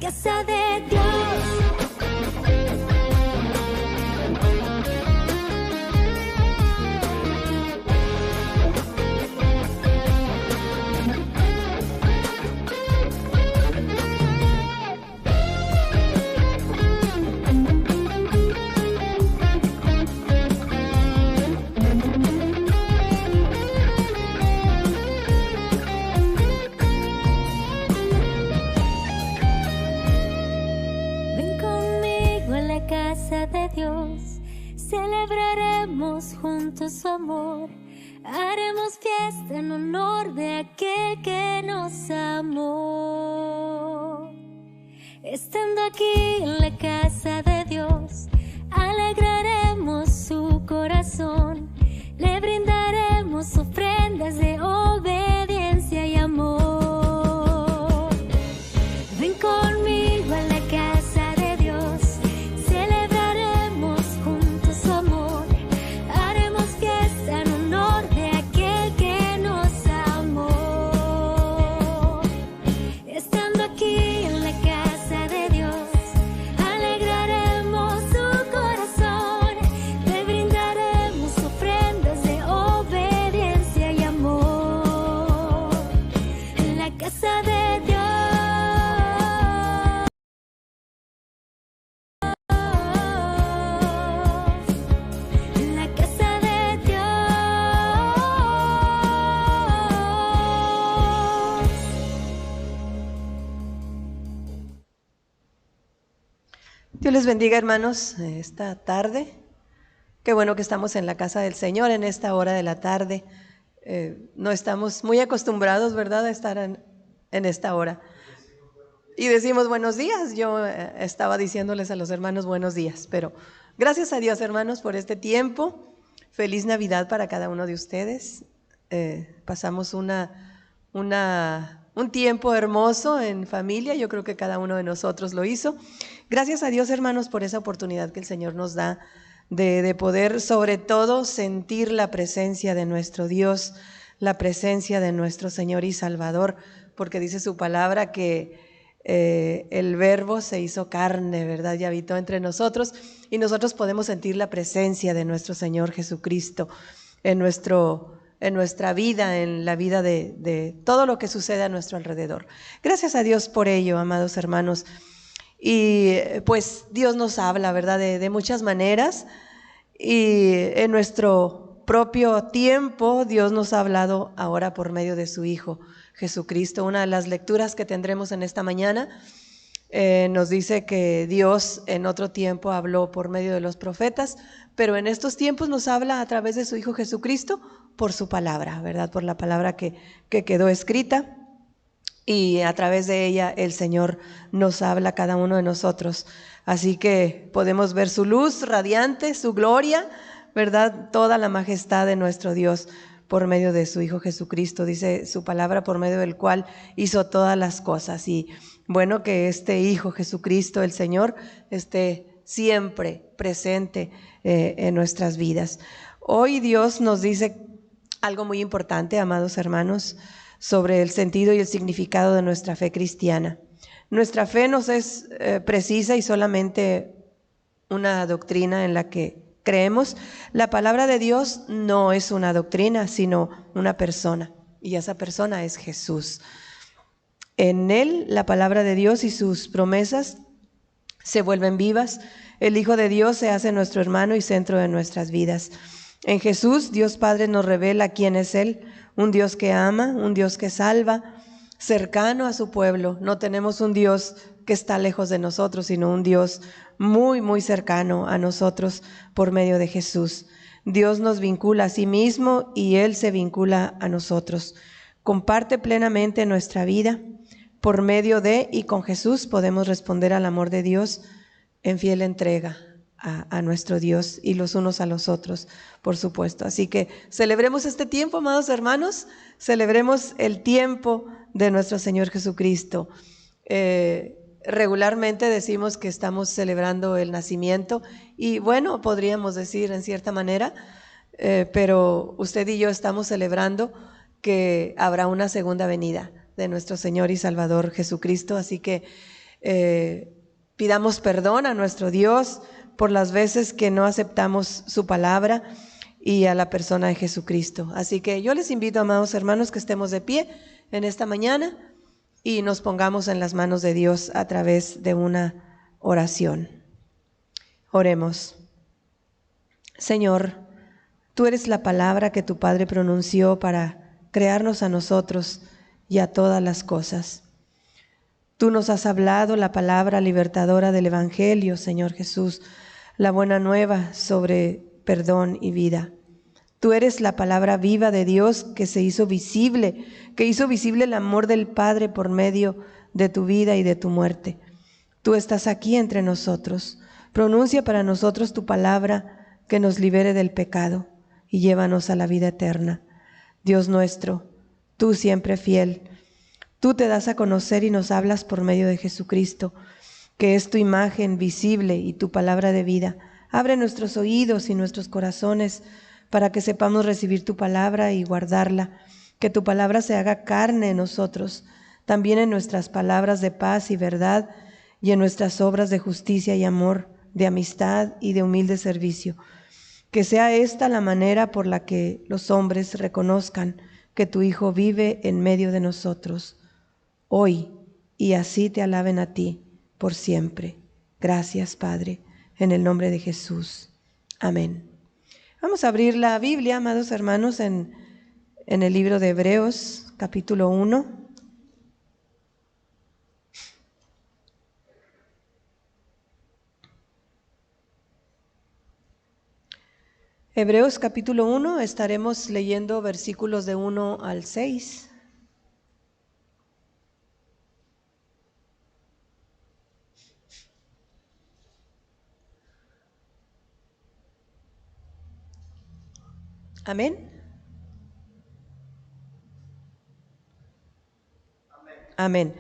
casa de Dios. De Dios, celebraremos juntos su amor, haremos fiesta en honor de aquel que nos amó. Estando aquí en la casa de Dios, alegraremos su corazón, le brindaremos ofrendas de obediencia y amor. Ven conmigo a la casa de Dios, Dios les bendiga, hermanos, esta tarde. Qué bueno que estamos en la casa del Señor en esta hora de la tarde. No estamos muy acostumbrados, ¿verdad?, a estar en esta hora. Y decimos buenos días. Yo estaba diciéndoles a los hermanos buenos días, pero gracias a Dios, hermanos, por este tiempo. Feliz Navidad para cada uno de ustedes. Pasamos un tiempo hermoso en familia. Yo creo que cada uno de nosotros lo hizo. Gracias a Dios, hermanos, por esa oportunidad que el Señor nos da de poder, sobre todo, sentir la presencia de nuestro Dios, la presencia de nuestro Señor y Salvador, porque dice su palabra que el Verbo se hizo carne, ¿verdad? Y habitó entre nosotros, y nosotros podemos sentir la presencia de nuestro Señor Jesucristo en nuestra vida, en la vida de todo lo que sucede a nuestro alrededor. Gracias a Dios por ello, amados hermanos. Y pues Dios nos habla, ¿verdad?, de muchas maneras, y en nuestro propio tiempo Dios nos ha hablado ahora por medio de su Hijo Jesucristo. Una de las lecturas que tendremos en esta mañana nos dice que Dios en otro tiempo habló por medio de los profetas, pero en estos tiempos nos habla a través de su Hijo Jesucristo por su palabra, ¿verdad?, por la palabra que quedó escrita. Y a través de ella el Señor nos habla a cada uno de nosotros. Así que podemos ver su luz radiante, su gloria, ¿verdad?, toda la majestad de nuestro Dios por medio de su Hijo Jesucristo. Dice su palabra, por medio del cual hizo todas las cosas. Y bueno, que este Hijo Jesucristo, el Señor, esté siempre presente en nuestras vidas. Hoy Dios nos dice algo muy importante, amados hermanos, sobre el sentido y el significado de nuestra fe cristiana. Nuestra fe nos es precisa y solamente una doctrina en la que creemos. La palabra de Dios no es una doctrina, sino una persona, y esa persona es Jesús. En Él, la palabra de Dios y sus promesas se vuelven vivas. El Hijo de Dios se hace nuestro hermano y centro de nuestras vidas. En Jesús, Dios Padre nos revela quién es Él, un Dios que ama, un Dios que salva, cercano a su pueblo. No tenemos un Dios que está lejos de nosotros, sino un Dios muy, muy cercano a nosotros por medio de Jesús. Dios nos vincula a sí mismo y Él se vincula a nosotros. Comparte plenamente nuestra vida. Por medio de y con Jesús podemos responder al amor de Dios en fiel entrega a nuestro Dios y los unos a los otros, por supuesto. Así que celebremos este tiempo, amados hermanos, celebremos el tiempo de nuestro Señor Jesucristo. Regularmente decimos que estamos celebrando el nacimiento y bueno, podríamos decir en cierta manera, pero usted y yo estamos celebrando que habrá una segunda venida de nuestro Señor y Salvador Jesucristo. Así que pidamos perdón a nuestro Dios por las veces que no aceptamos su palabra y a la persona de Jesucristo. Así que yo les invito, amados hermanos, que estemos de pie en esta mañana y nos pongamos en las manos de Dios a través de una oración. Oremos. Señor, tú eres la palabra que tu Padre pronunció para crearnos a nosotros y a todas las cosas. Tú nos has hablado la palabra libertadora del Evangelio, Señor Jesús, la buena nueva sobre perdón y vida. Tú eres la palabra viva de Dios que hizo visible el amor del Padre por medio de tu vida y de tu muerte. Tú estás aquí entre nosotros. Pronuncia para nosotros tu palabra que nos libere del pecado y llévanos a la vida eterna. Dios nuestro, tú siempre fiel, tú te das a conocer y nos hablas por medio de Jesucristo, que es tu imagen visible y tu palabra de vida. Abre nuestros oídos y nuestros corazones para que sepamos recibir tu palabra y guardarla, que tu palabra se haga carne en nosotros, también en nuestras palabras de paz y verdad y en nuestras obras de justicia y amor, de amistad y de humilde servicio. Que sea esta la manera por la que los hombres reconozcan que tu Hijo vive en medio de nosotros hoy, y así te alaben a ti por siempre. Gracias, Padre, en el nombre de Jesús. Amén. Vamos a abrir la Biblia, amados hermanos, en el libro de Hebreos, capítulo 1. Hebreos capítulo 1, estaremos leyendo versículos de 1 al 6. Amén. Amén.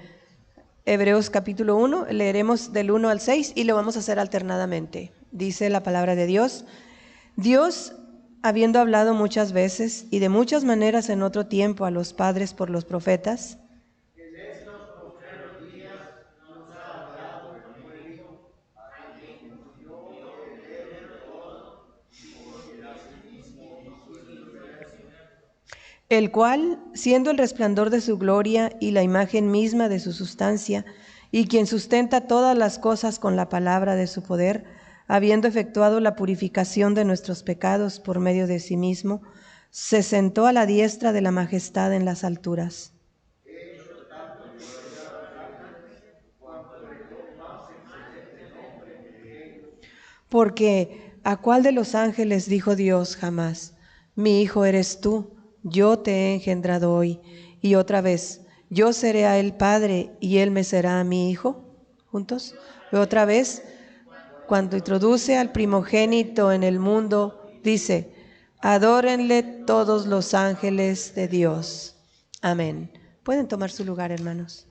Hebreos capítulo 1, leeremos del 1 al 6 y lo vamos a hacer alternadamente. Dice la palabra de Dios: Dios, habiendo hablado muchas veces y de muchas maneras en otro tiempo a los padres por los profetas, en estos postreros días nos ha hablado por el Hijo, a quien confió el heredero todo, el cual, siendo el resplandor de su gloria y la imagen misma de su sustancia, y quien sustenta todas las cosas con la palabra de su poder, habiendo efectuado la purificación de nuestros pecados por medio de sí mismo, se sentó a la diestra de la majestad en las alturas. Porque ¿a cuál de los ángeles dijo Dios jamás: mi hijo eres tú, yo te he engendrado hoy? Y otra vez: yo seré a él padre y él me será a mi hijo. ¿Juntos? Y otra vez, cuando introduce al primogénito en el mundo, dice: adórenle todos los ángeles de Dios. Amén. Pueden tomar su lugar, hermanos.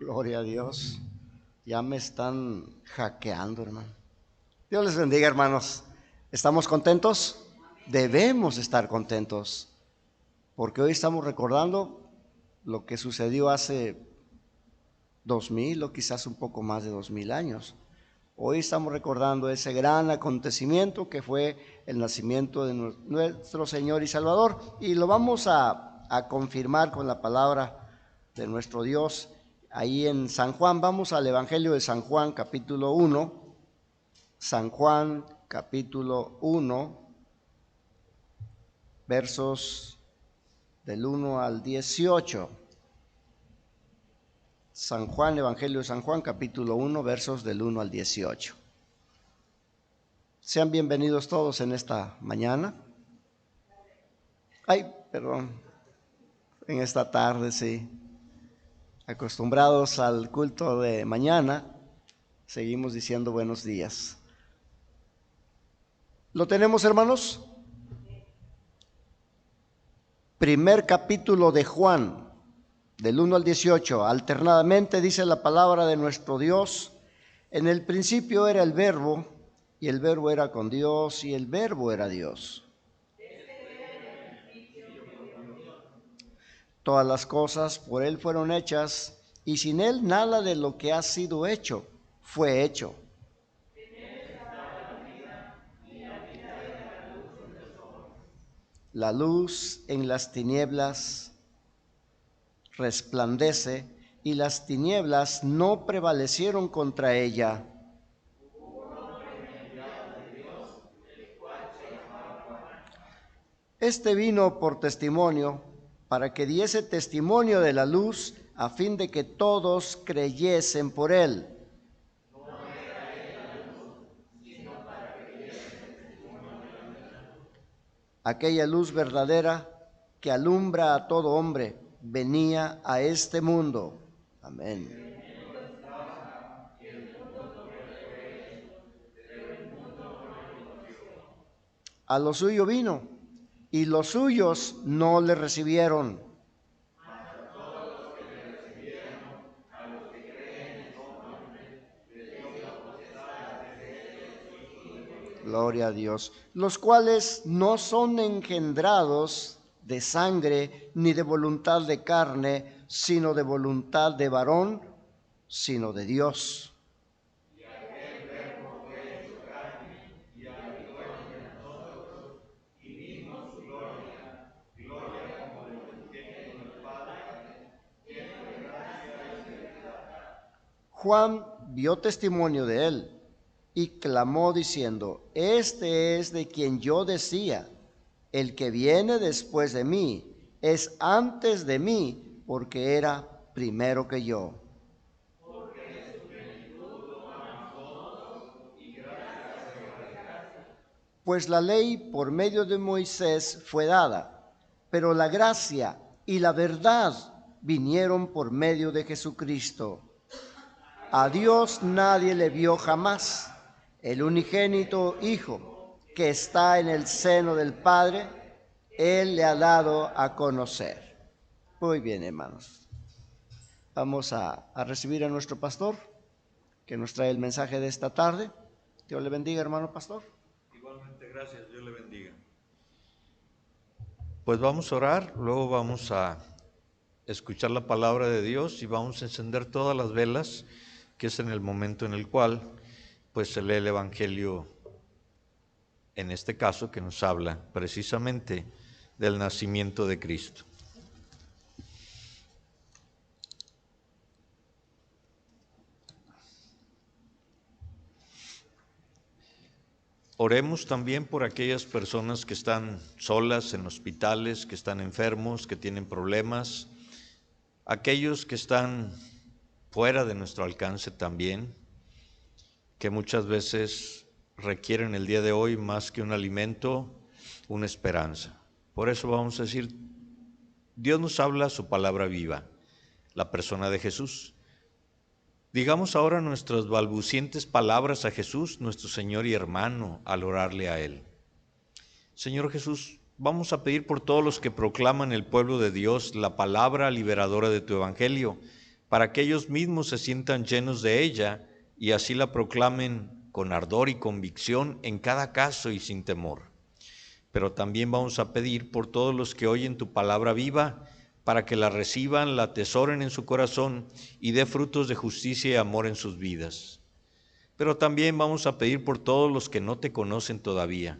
Gloria a Dios. Ya me están hackeando, hermano. Dios les bendiga, hermanos. ¿Estamos contentos? Debemos estar contentos, porque hoy estamos recordando lo que sucedió hace 2000 o quizás un poco más de 2000 años. Hoy estamos recordando ese gran acontecimiento que fue el nacimiento de nuestro Señor y Salvador, y lo vamos a confirmar con la palabra de nuestro Dios. Ahí en San Juan, vamos al Evangelio de San Juan, capítulo 1. San Juan, capítulo 1, versos del 1 al 18. San Juan, Evangelio de San Juan, capítulo 1, versos del 1 al 18. Sean bienvenidos todos en esta mañana. En esta tarde, sí. Acostumbrados al culto de mañana, seguimos diciendo buenos días. ¿Lo tenemos, hermanos? Primer capítulo de Juan, del 1 al 18, alternadamente dice la palabra de nuestro Dios: en el principio era el Verbo, y el Verbo era con Dios, y el Verbo era Dios. Todas las cosas por Él fueron hechas, y sin Él nada de lo que ha sido hecho fue hecho. La luz en las tinieblas resplandece, y las tinieblas no prevalecieron contra ella. Este vino por testimonio, para que diese testimonio de la luz, a fin de que todos creyesen por él. Aquella luz verdadera que alumbra a todo hombre venía a este mundo. Amén. A lo suyo vino, y los suyos no le recibieron. Gloria a Dios. Los cuales no son engendrados de sangre ni de voluntad de carne, sino de voluntad de varón, sino de Dios. Juan dio testimonio de él y clamó diciendo: este es de quien yo decía, el que viene después de mí es antes de mí, porque era primero que yo. Pues la ley por medio de Moisés fue dada, pero la gracia y la verdad vinieron por medio de Jesucristo. A Dios nadie le vio jamás. El unigénito Hijo que está en el seno del Padre, Él le ha dado a conocer. Muy bien, hermanos. Vamos a recibir a nuestro pastor, que nos trae el mensaje de esta tarde. Dios le bendiga, hermano pastor. Igualmente, gracias. Dios le bendiga. Pues vamos a orar, luego vamos a escuchar la palabra de Dios y vamos a encender todas las velas, que es en el momento en el cual pues se lee el Evangelio, en este caso que nos habla precisamente del nacimiento de Cristo. Oremos también por aquellas personas que están solas en hospitales, que están enfermos, que tienen problemas, aquellos que están fuera de nuestro alcance también, que muchas veces requieren el día de hoy más que un alimento, una esperanza. Por eso vamos a decir, Dios nos habla su palabra viva, la persona de Jesús. Digamos ahora nuestras balbucientes palabras a Jesús, nuestro Señor y hermano, al orarle a Él. Señor Jesús, vamos a pedir por todos los que proclaman el pueblo de Dios la palabra liberadora de tu Evangelio, para que ellos mismos se sientan llenos de ella y así la proclamen con ardor y convicción en cada caso y sin temor. Pero también vamos a pedir por todos los que oyen tu palabra viva, para que la reciban, la atesoren en su corazón y dé frutos de justicia y amor en sus vidas. Pero también vamos a pedir por todos los que no te conocen todavía,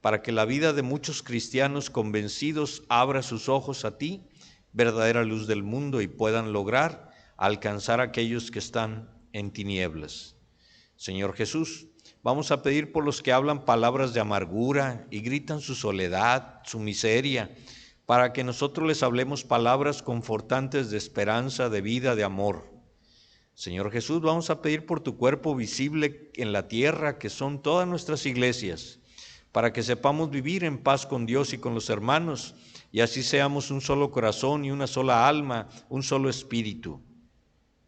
para que la vida de muchos cristianos convencidos abra sus ojos a ti, verdadera luz del mundo, y puedan lograr alcanzar a aquellos que están en tinieblas. Señor Jesús, vamos a pedir por los que hablan palabras de amargura y gritan su soledad, su miseria, para que nosotros les hablemos palabras confortantes de esperanza, de vida, de amor. Señor Jesús, vamos a pedir por tu cuerpo visible en la tierra, que son todas nuestras iglesias, para que sepamos vivir en paz con Dios y con los hermanos, y así seamos un solo corazón y una sola alma, un solo espíritu.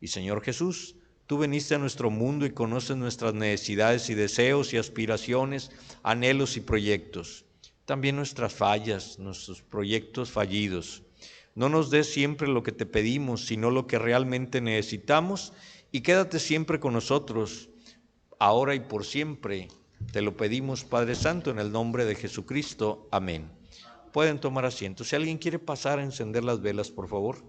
Y Señor Jesús, tú viniste a nuestro mundo y conoces nuestras necesidades y deseos y aspiraciones, anhelos y proyectos. También nuestras fallas, nuestros proyectos fallidos. No nos des siempre lo que te pedimos, sino lo que realmente necesitamos, y quédate siempre con nosotros, ahora y por siempre. Te lo pedimos, Padre Santo, en el nombre de Jesucristo. Amén. Pueden tomar asiento. Si alguien quiere pasar a encender las velas, por favor.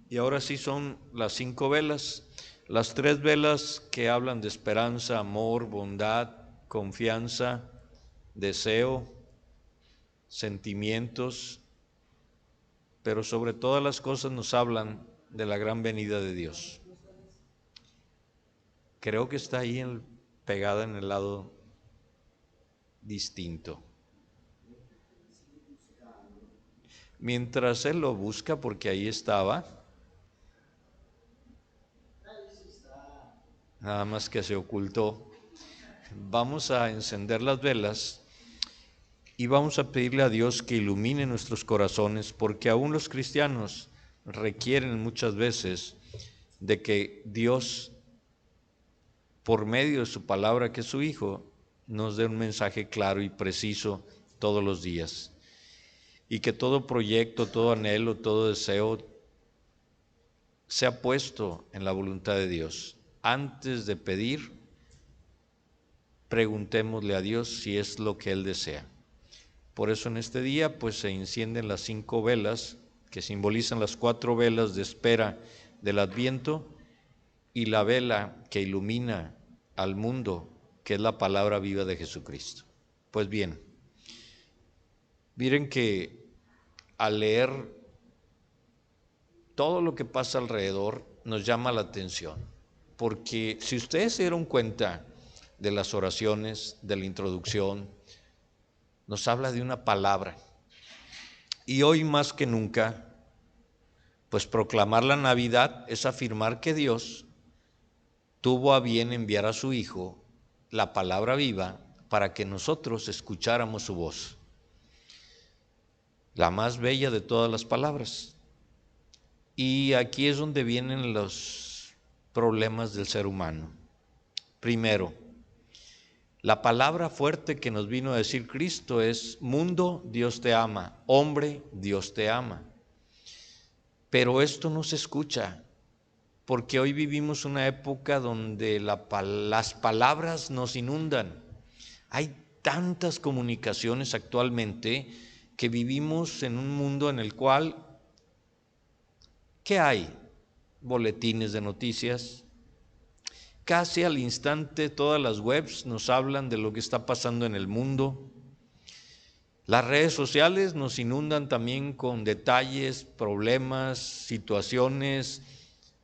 Y ahora sí son las 5 velas. Las 3 velas que hablan de esperanza, amor, bondad, confianza, deseo, sentimientos, pero sobre todas las cosas nos hablan de la gran venida de Dios. Creo que está ahí pegada en el lado distinto. Mientras él lo busca, porque ahí estaba, nada más que se ocultó, vamos a encender las velas y vamos a pedirle a Dios que ilumine nuestros corazones, porque aún los cristianos requieren muchas veces de que Dios, por medio de su palabra, que es su Hijo, nos dé un mensaje claro y preciso todos los días, y que todo proyecto, todo anhelo, todo deseo sea puesto en la voluntad de Dios. Antes de pedir, preguntémosle a Dios si es lo que Él desea. Por eso en este día pues se encienden las 5 velas que simbolizan las 4 velas de espera del Adviento y la vela que ilumina al mundo, que es la palabra viva de Jesucristo. Pues bien, miren que al leer todo lo que pasa alrededor nos llama la atención, porque si ustedes se dieron cuenta de las oraciones, de la introducción, nos habla de una palabra. Y hoy más que nunca, pues proclamar la Navidad es afirmar que Dios tuvo a bien enviar a su Hijo, la palabra viva, para que nosotros escucháramos su voz. La más bella de todas las palabras. Y aquí es donde vienen los problemas del ser humano. Primero, la palabra fuerte que nos vino a decir Cristo es: mundo, Dios te ama; hombre, Dios te ama. Pero esto no se escucha, porque hoy vivimos una época donde las palabras nos inundan. Hay tantas comunicaciones actualmente que vivimos en un mundo en el cual, ¿qué hay? Boletines de noticias. Casi al instante todas las webs nos hablan de lo que está pasando en el mundo. Las redes sociales nos inundan también con detalles, problemas, situaciones,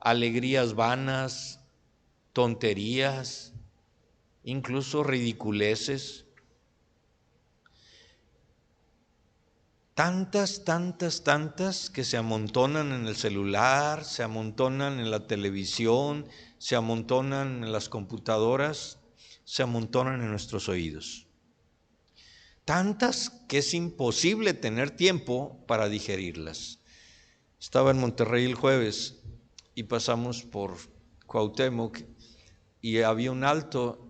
alegrías vanas, tonterías, incluso ridiculeces. Tantas que se amontonan en el celular, se amontonan en la televisión, se amontonan en las computadoras, se amontonan en nuestros oídos. Tantas que es imposible tener tiempo para digerirlas. Estaba en Monterrey el jueves y pasamos por Cuauhtémoc y había un alto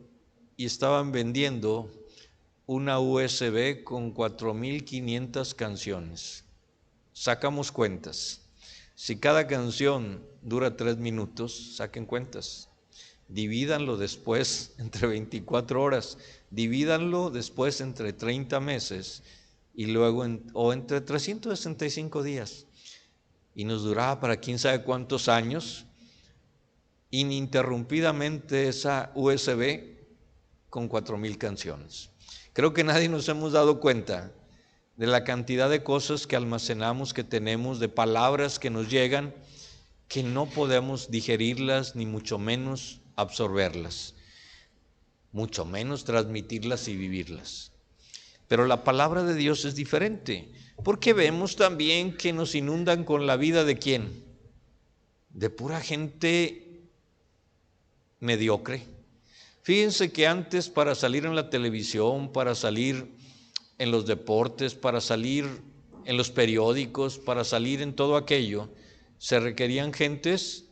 y estaban vendiendo una USB con 4,500 canciones. Sacamos cuentas. Si cada canción dura 3 minutos, saquen cuentas. Divídanlo después entre 24 horas, divídanlo después entre 30 meses y luego entre 365 días. Y nos duraba para quién sabe cuántos años, ininterrumpidamente esa USB con 4,000 canciones. Creo que nadie nos hemos dado cuenta de la cantidad de cosas que almacenamos, que tenemos, de palabras que nos llegan, que no podemos digerirlas, ni mucho menos absorberlas, mucho menos transmitirlas y vivirlas. Pero la palabra de Dios es diferente, porque vemos también que nos inundan con la vida de ¿quién? De pura gente mediocre. Fíjense que antes, para salir en la televisión, para salir en los deportes, para salir en los periódicos, para salir en todo aquello, se requerían gentes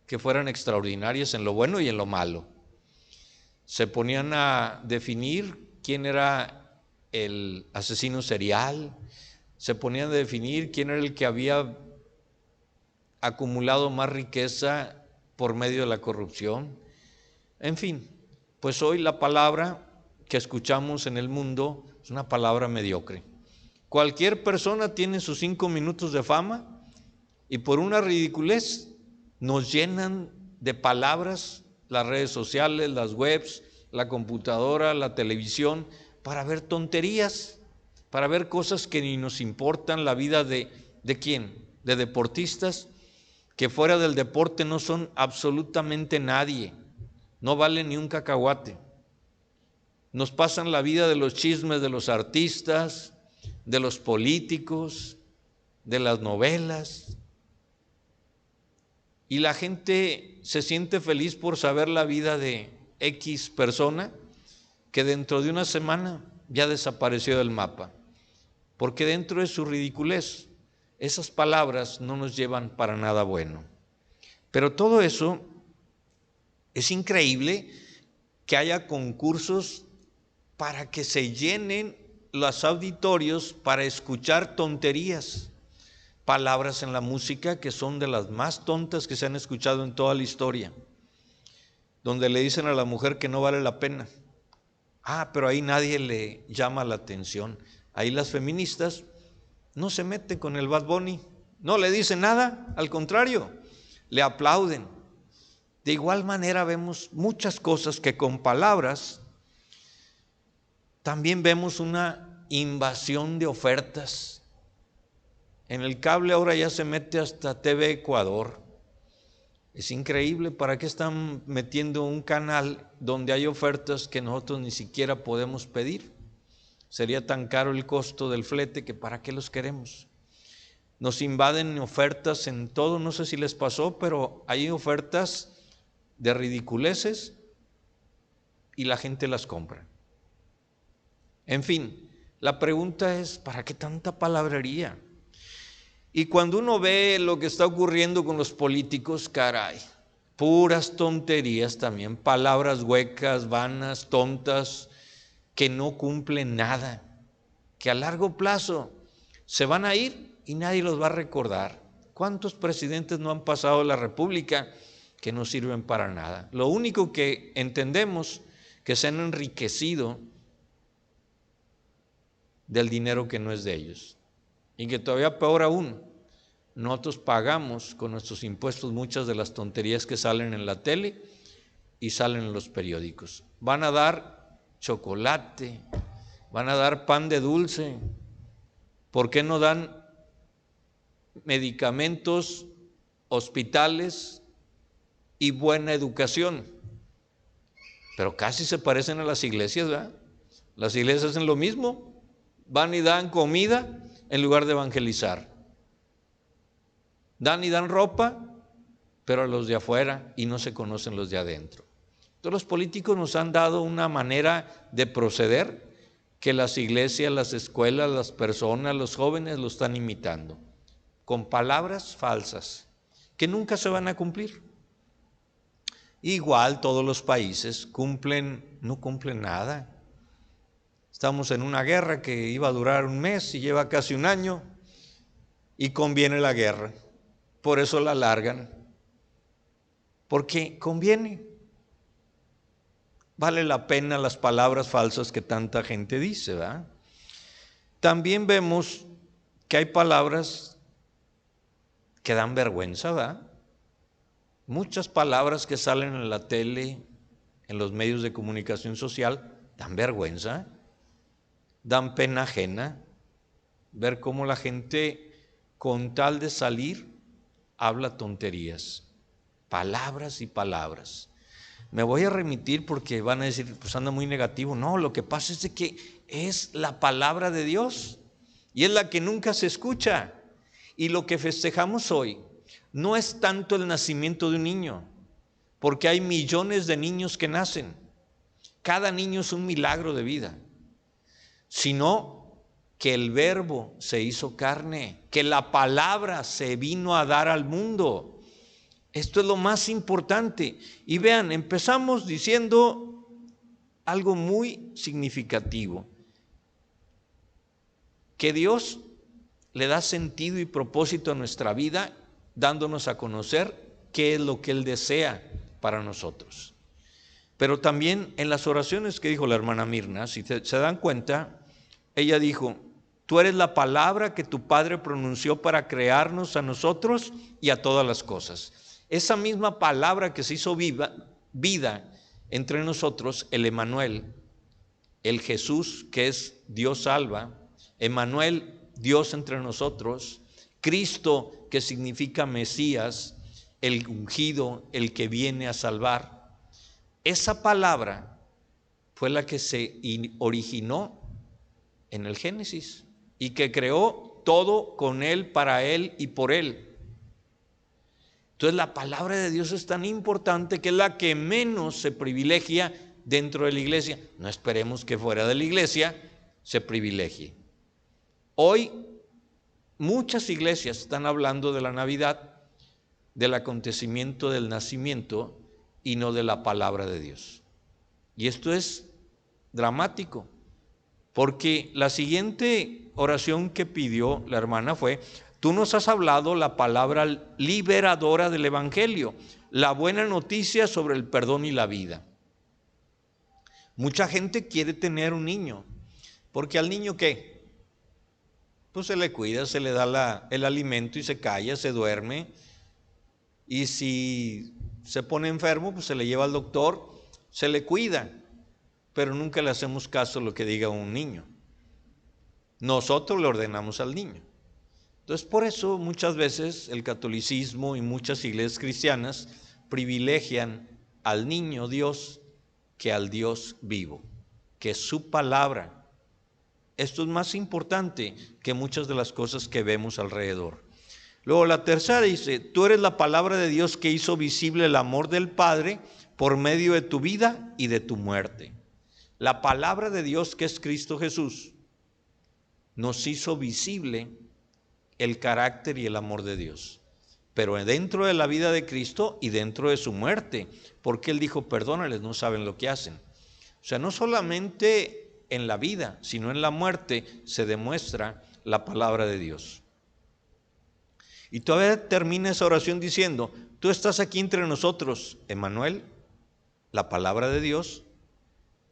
que fueran extraordinarias en lo bueno y en lo malo. Se ponían a definir quién era el asesino serial, se ponían a definir quién era el que había acumulado más riqueza por medio de la corrupción. En fin, pues hoy la palabra que escuchamos en el mundo es una palabra mediocre. Cualquier persona tiene sus 5 minutos de fama y por una ridiculez nos llenan de palabras las redes sociales, las webs, la computadora, la televisión, para ver tonterías, para ver cosas que ni nos importan. La vida ¿de quién? De deportistas que fuera del deporte no son absolutamente nadie, no valen ni un cacahuate. Nos pasan la vida de los chismes de los artistas, de los políticos, de las novelas. Y la gente se siente feliz por saber la vida de X persona que dentro de una semana ya desapareció del mapa, porque dentro de su ridiculez esas palabras no nos llevan para nada bueno. Pero todo eso es increíble, que haya concursos para que se llenen los auditorios para escuchar tonterías, palabras en la música que son de las más tontas que se han escuchado en toda la historia, donde le dicen a la mujer que no vale la pena. Pero ahí nadie le llama la atención. Ahí las feministas no se meten con el Bad Bunny, no le dicen nada, al contrario, le aplauden. De igual manera vemos muchas cosas que con palabras también vemos una invasión de ofertas. En el cable ahora ya se mete hasta TV Ecuador. Es increíble, ¿para qué están metiendo un canal donde hay ofertas que nosotros ni siquiera podemos pedir? Sería tan caro el costo del flete que ¿para qué los queremos? Nos invaden ofertas en todo, no sé si les pasó, pero hay ofertas de ridiculeces y la gente las compra. En fin, la pregunta es, ¿para qué tanta palabrería? Y cuando uno ve lo que está ocurriendo con los políticos, caray, puras tonterías también, palabras huecas, vanas, tontas, que no cumplen nada, que a largo plazo se van a ir y nadie los va a recordar. ¿Cuántos presidentes no han pasado la República que no sirven para nada? Lo único que entendemos, que se han enriquecido del dinero que no es de ellos. Y que todavía peor aún, nosotros pagamos con nuestros impuestos muchas de las tonterías que salen en la tele y salen en los periódicos. Van a dar chocolate, van a dar pan de dulce. ¿Por qué no dan medicamentos, hospitales y buena educación? Pero casi se parecen a las iglesias, ¿verdad? Las iglesias hacen lo mismo, van y dan comida en lugar de evangelizar. Dan y dan ropa, pero a los de afuera, y no se conocen los de adentro. Entonces los políticos nos han dado una manera de proceder que las iglesias, las escuelas, las personas, los jóvenes lo están imitando, con palabras falsas que nunca se van a cumplir. Igual todos los países no cumplen nada. Estamos en una guerra que iba a durar un mes y lleva casi un año y conviene la guerra. Por eso la alargan. Porque conviene. Vale la pena las palabras falsas que tanta gente dice, ¿verdad? También vemos que hay palabras que dan vergüenza, ¿verdad? Muchas palabras que salen en la tele, en los medios de comunicación social, dan vergüenza, dan pena ajena. Ver cómo la gente, con tal de salir, habla tonterías, palabras y palabras. Me voy a remitir porque van a decir, pues anda muy negativo. No, lo que pasa es de que es la palabra de Dios y es la que nunca se escucha. Y lo que festejamos hoy no es tanto el nacimiento de un niño, porque hay millones de niños que nacen. Cada niño es un milagro de vida, sino que el Verbo se hizo carne, que la palabra se vino a dar al mundo. Esto es lo más importante. Y vean, empezamos diciendo algo muy significativo, que Dios le da sentido y propósito a nuestra vida, dándonos a conocer qué es lo que Él desea para nosotros. Pero también en las oraciones que dijo la hermana Mirna, si se dan cuenta, ella dijo, tú eres la palabra que tu Padre pronunció para crearnos a nosotros y a todas las cosas. Esa misma palabra que se hizo vida entre nosotros, el Emmanuel, el Jesús que es Dios salva, Emmanuel, Dios entre nosotros, Cristo que significa Mesías, el ungido, el que viene a salvar. Esa palabra fue la que se originó en el Génesis y que creó todo con Él, para Él y por Él. Entonces la palabra de Dios es tan importante que es la que menos se privilegia dentro de la iglesia. No esperemos que fuera de la iglesia se privilegie. Hoy muchas iglesias están hablando de la Navidad, del acontecimiento del nacimiento y no de la palabra de Dios. Y esto es dramático, porque la siguiente oración que pidió la hermana fue: tú nos has hablado la palabra liberadora del Evangelio, la buena noticia sobre el perdón y la vida. Mucha gente quiere tener un niño, porque al niño ¿qué? Pues se le cuida, se le da el alimento y se calla, se duerme. Y si se pone enfermo, pues se le lleva al doctor, se le cuida, pero nunca le hacemos caso a lo que diga un niño. Nosotros le ordenamos al niño. Entonces, por eso muchas veces el catolicismo y muchas iglesias cristianas privilegian al niño Dios que al Dios vivo, que es su palabra. Esto es más importante que muchas de las cosas que vemos alrededor. Luego la tercera dice, tú eres la palabra de Dios que hizo visible el amor del Padre por medio de tu vida y de tu muerte. La palabra de Dios, que es Cristo Jesús, nos hizo visible el carácter y el amor de Dios, pero dentro de la vida de Cristo y dentro de su muerte, porque Él dijo, perdónales, no saben lo que hacen. O sea, no solamente en la vida, sino en la muerte se demuestra la palabra de Dios. Y todavía termina esa oración diciendo, tú estás aquí entre nosotros, Emmanuel, la palabra de Dios,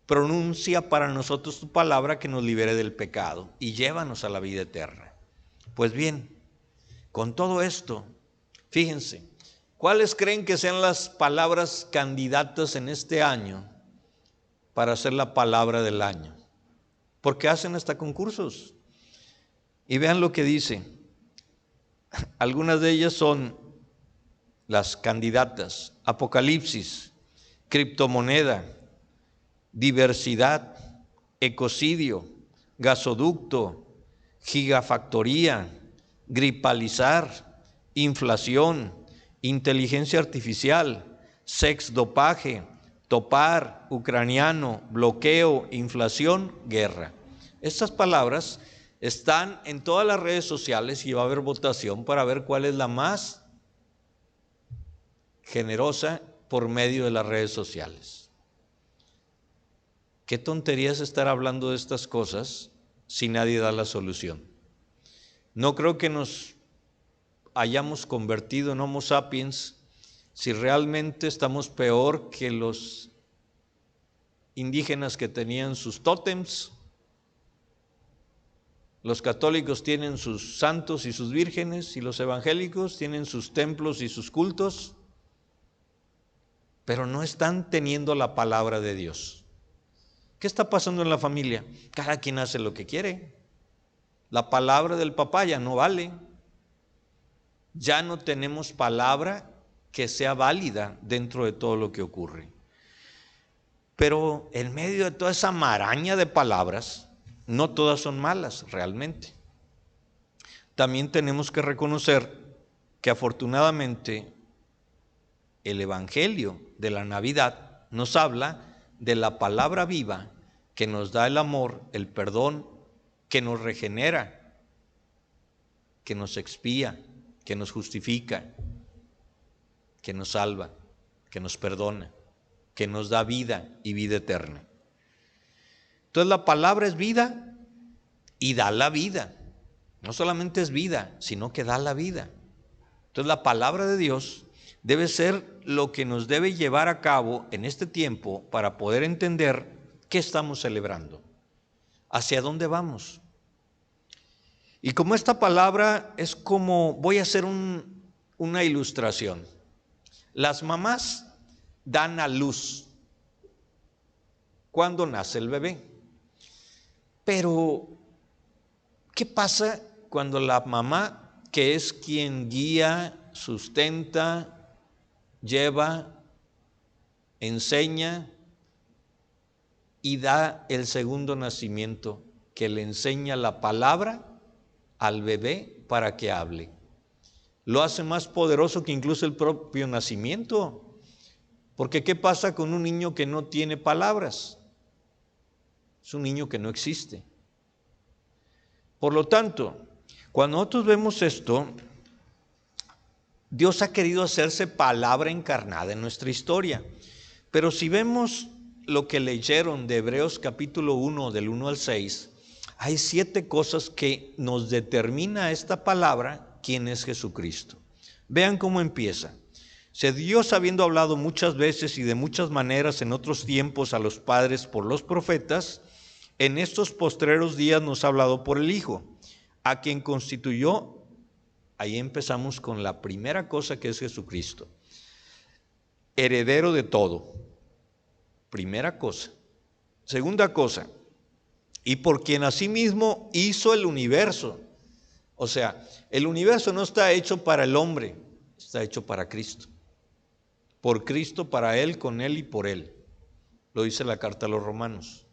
pronuncia para nosotros tu palabra que nos libere del pecado y llévanos a la vida eterna. Pues bien, con todo esto, fíjense, ¿cuáles creen que sean las palabras candidatas en este año para ser la palabra del año? Porque hacen hasta concursos. Y vean lo que dice. Algunas de ellas son las candidatas: Apocalipsis, criptomoneda, diversidad, ecocidio, gasoducto, gigafactoría, gripalizar, inflación, inteligencia artificial, sex dopaje, topar, ucraniano, bloqueo, inflación, guerra. Estas palabras están en todas las redes sociales y va a haber votación para ver cuál es la más generosa por medio de las redes sociales. Qué tontería es estar hablando de estas cosas si nadie da la solución. No creo que nos hayamos convertido en Homo sapiens si realmente estamos peor que los indígenas que tenían sus tótems. Los católicos tienen sus santos y sus vírgenes, y los evangélicos tienen sus templos y sus cultos, pero no están teniendo la palabra de Dios. ¿Qué está pasando en la familia? Cada quien hace lo que quiere. La palabra del papá ya no vale. Ya no tenemos palabra que sea válida dentro de todo lo que ocurre. Pero en medio de toda esa maraña de palabras, no todas son malas realmente. También tenemos que reconocer que afortunadamente el Evangelio de la Navidad nos habla de la palabra viva que nos da el amor, el perdón, que nos regenera, que nos expía, que nos justifica, que nos salva, que nos perdona, que nos da vida y vida eterna. Entonces la palabra es vida y da la vida. No solamente es vida, sino que da la vida. Entonces la palabra de Dios debe ser lo que nos debe llevar a cabo en este tiempo para poder entender qué estamos celebrando, hacia dónde vamos. Y como esta palabra es como, voy a hacer una ilustración. Las mamás dan a luz cuando nace el bebé. Pero, ¿qué pasa cuando la mamá, que es quien guía, sustenta, lleva, enseña y da el segundo nacimiento, que le enseña la palabra al bebé para que hable? Lo hace más poderoso que incluso el propio nacimiento. Porque ¿qué pasa con un niño que no tiene palabras? Es un niño que no existe. Por lo tanto, cuando nosotros vemos esto, Dios ha querido hacerse palabra encarnada en nuestra historia. Pero si vemos lo que leyeron de Hebreos capítulo 1, del 1 al 6, hay 7 cosas que nos determina esta palabra, quién es Jesucristo. Vean cómo empieza. Dios, habiendo hablado muchas veces y de muchas maneras en otros tiempos a los padres por los profetas, en estos postreros días nos ha hablado por el Hijo, a quien constituyó. Ahí empezamos con la primera cosa, que es Jesucristo, heredero de todo. Primera cosa. Segunda cosa, y por quien asimismo hizo el universo. O sea, el universo no está hecho para el hombre, está hecho para Cristo. Por Cristo, para Él, con Él y por Él. Lo dice la carta a los Romanos.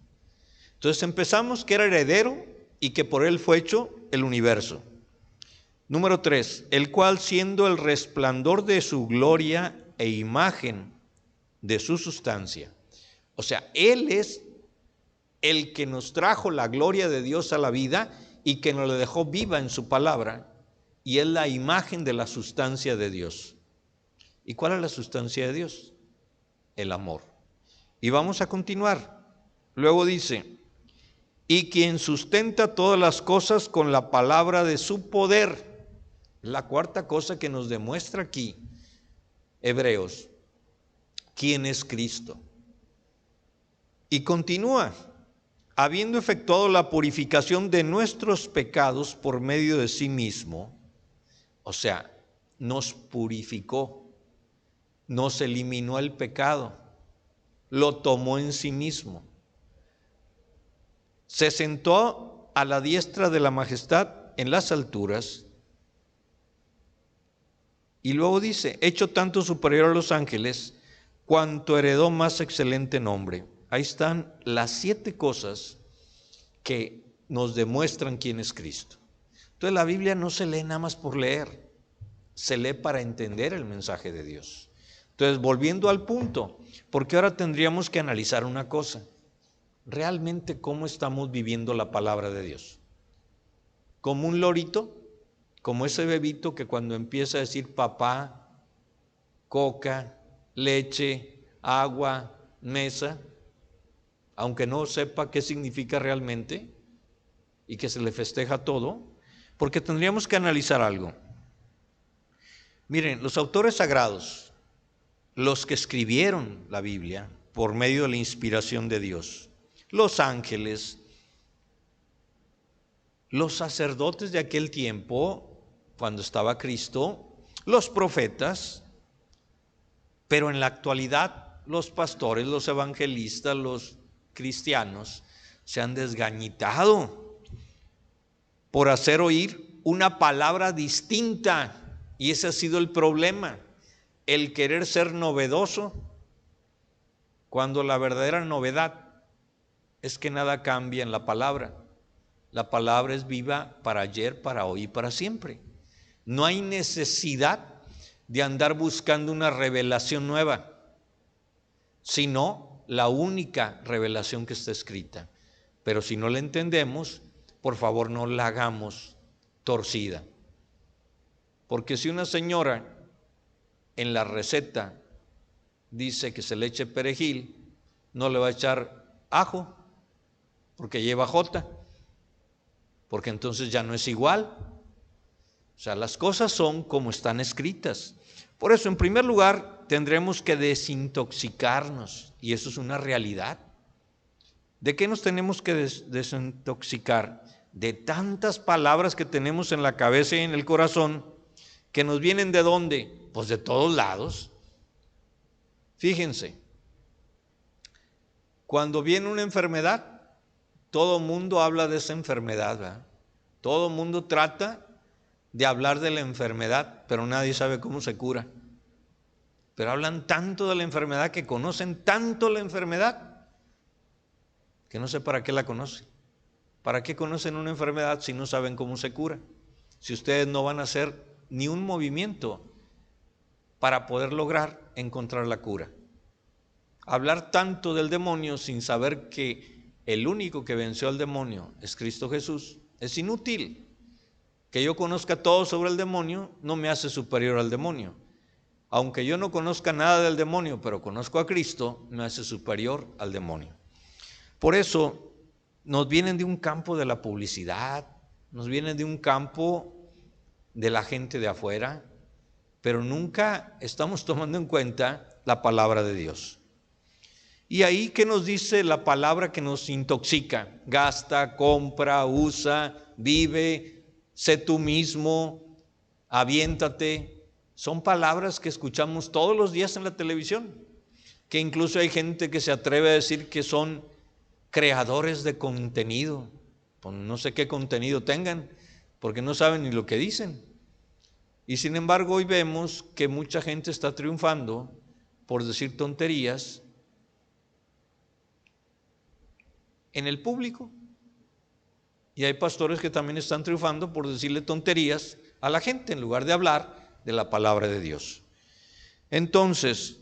Entonces empezamos que era heredero y que por Él fue hecho el universo. Número 3, el cual, siendo el resplandor de su gloria e imagen de su sustancia. O sea, Él es el que nos trajo la gloria de Dios a la vida y que nos la dejó viva en su palabra, y es la imagen de la sustancia de Dios. ¿Y cuál es la sustancia de Dios? El amor. Y vamos a continuar. Luego dice, y quien sustenta todas las cosas con la palabra de su poder. La cuarta cosa que nos demuestra aquí, Hebreos, ¿quién es Cristo? Y continúa, habiendo efectuado la purificación de nuestros pecados por medio de sí mismo, o sea, nos purificó, nos eliminó el pecado, lo tomó en sí mismo. Se sentó a la diestra de la majestad en las alturas, y luego dice, hecho tanto superior a los ángeles, cuanto heredó más excelente nombre. Ahí están las 7 cosas que nos demuestran quién es Cristo. Entonces la Biblia no se lee nada más por leer, se lee para entender el mensaje de Dios. Entonces, volviendo al punto, porque ahora tendríamos que analizar una cosa. Realmente, ¿cómo estamos viviendo la palabra de Dios? ¿Como un lorito? ¿Como ese bebito que cuando empieza a decir papá, coca, leche, agua, mesa, aunque no sepa qué significa realmente y que se le festeja todo, porque tendríamos que analizar algo. Miren, los autores sagrados, los que escribieron la Biblia por medio de la inspiración de Dios, los ángeles, los sacerdotes de aquel tiempo, cuando estaba Cristo, los profetas, pero en la actualidad los pastores, los evangelistas, los cristianos se han desgañitado por hacer oír una palabra distinta, y ese ha sido el problema, el querer ser novedoso, cuando la verdadera novedad es que nada cambia en la palabra. La palabra es viva para ayer, para hoy y para siempre. No hay necesidad de andar buscando una revelación nueva, sino la única revelación que está escrita. Pero si no la entendemos, por favor no la hagamos torcida. Porque si una señora en la receta dice que se le eche perejil, no le va a echar ajo, porque lleva jota, porque entonces ya no es igual. O sea, las cosas son como están escritas. Por eso, en primer lugar, tendremos que desintoxicarnos, y eso es una realidad. ¿De qué nos tenemos que desintoxicar? De tantas palabras que tenemos en la cabeza y en el corazón, que nos vienen ¿de dónde? Pues de todos lados. Fíjense, cuando viene una enfermedad, todo mundo habla de esa enfermedad, ¿verdad? Todo mundo trata de hablar de la enfermedad, pero nadie sabe cómo se cura. Pero hablan tanto de la enfermedad, que conocen tanto la enfermedad, que no sé para qué la conocen. ¿Para qué conocen una enfermedad si no saben cómo se cura? Si ustedes no van a hacer ni un movimiento para poder lograr encontrar la cura. Hablar tanto del demonio sin saber que el único que venció al demonio es Cristo Jesús es inútil. Que yo conozca todo sobre el demonio no me hace superior al demonio. Aunque yo no conozca nada del demonio, pero conozco a Cristo, me hace superior al demonio. Por eso nos vienen de un campo de la publicidad, nos vienen de un campo de la gente de afuera, pero nunca estamos tomando en cuenta la palabra de Dios. Y ahí, ¿qué nos dice la palabra que nos intoxica? Gasta, compra, usa, vive, sé tú mismo, aviéntate. Son palabras que escuchamos todos los días en la televisión, que incluso hay gente que se atreve a decir que son creadores de contenido. Pues no sé qué contenido tengan, porque no saben ni lo que dicen. Y sin embargo, hoy vemos que mucha gente está triunfando por decir tonterías en el público. Y hay pastores que también están triunfando por decirle tonterías a la gente en lugar de hablar de la palabra de Dios. Entonces,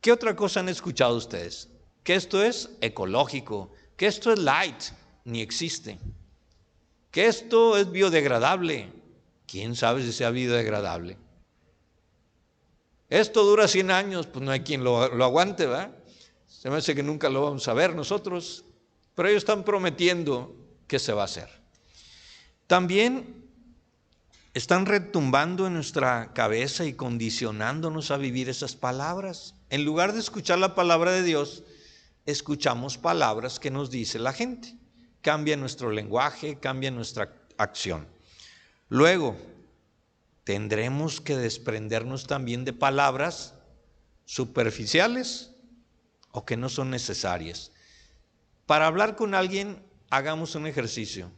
¿qué otra cosa han escuchado ustedes? Que esto es ecológico, que esto es light, ni existe. Que esto es biodegradable, quién sabe si sea biodegradable. Esto dura 100 años, pues no hay quien lo aguante, ¿verdad? Se me hace que nunca lo vamos a ver nosotros, pero ellos están prometiendo que se va a hacer. También están retumbando en nuestra cabeza y condicionándonos a vivir esas palabras. En lugar de escuchar la palabra de Dios, escuchamos palabras que nos dice la gente. Cambia nuestro lenguaje, cambia nuestra acción. Luego, tendremos que desprendernos también de palabras superficiales o que no son necesarias. Para hablar con alguien, hagamos un ejercicio.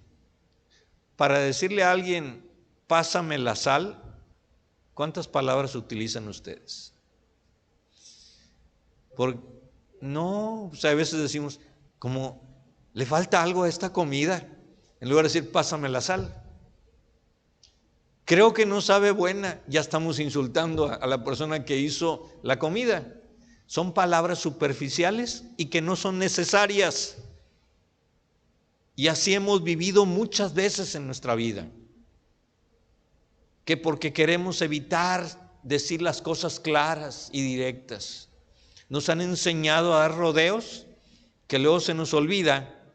Para decirle a alguien, pásame la sal, ¿cuántas palabras utilizan ustedes? No, pues a veces decimos, como le falta algo a esta comida, en lugar de decir, pásame la sal. Creo que no sabe buena, ya estamos insultando a la persona que hizo la comida. Son palabras superficiales y que no son necesarias. Y así hemos vivido muchas veces en nuestra vida. Que porque queremos evitar decir las cosas claras y directas, nos han enseñado a dar rodeos que luego se nos olvida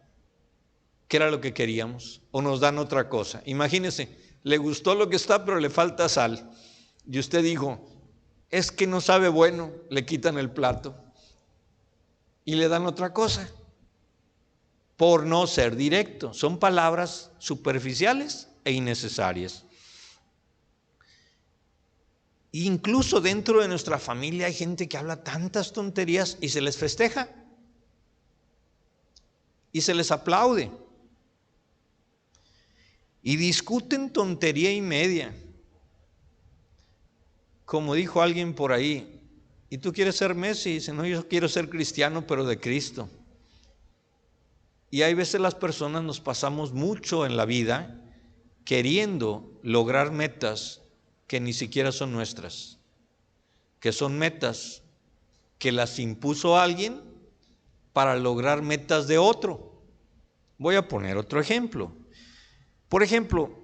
qué era lo que queríamos o nos dan otra cosa. Imagínese, le gustó lo que está, pero le falta sal. Y usted dijo, es que no sabe bueno, le quitan el plato y le dan otra cosa. Por no ser directo, son palabras superficiales e innecesarias. Incluso dentro de nuestra familia hay gente que habla tantas tonterías y se les festeja y se les aplaude y discuten tontería y media. Como dijo alguien por ahí, ¿y tú quieres ser Messi? Y dice, no, yo quiero ser cristiano, pero de Cristo. Y hay veces las personas nos pasamos mucho en la vida queriendo lograr metas que ni siquiera son nuestras, que son metas que las impuso alguien para lograr metas de otro. Voy a poner otro ejemplo. Por ejemplo,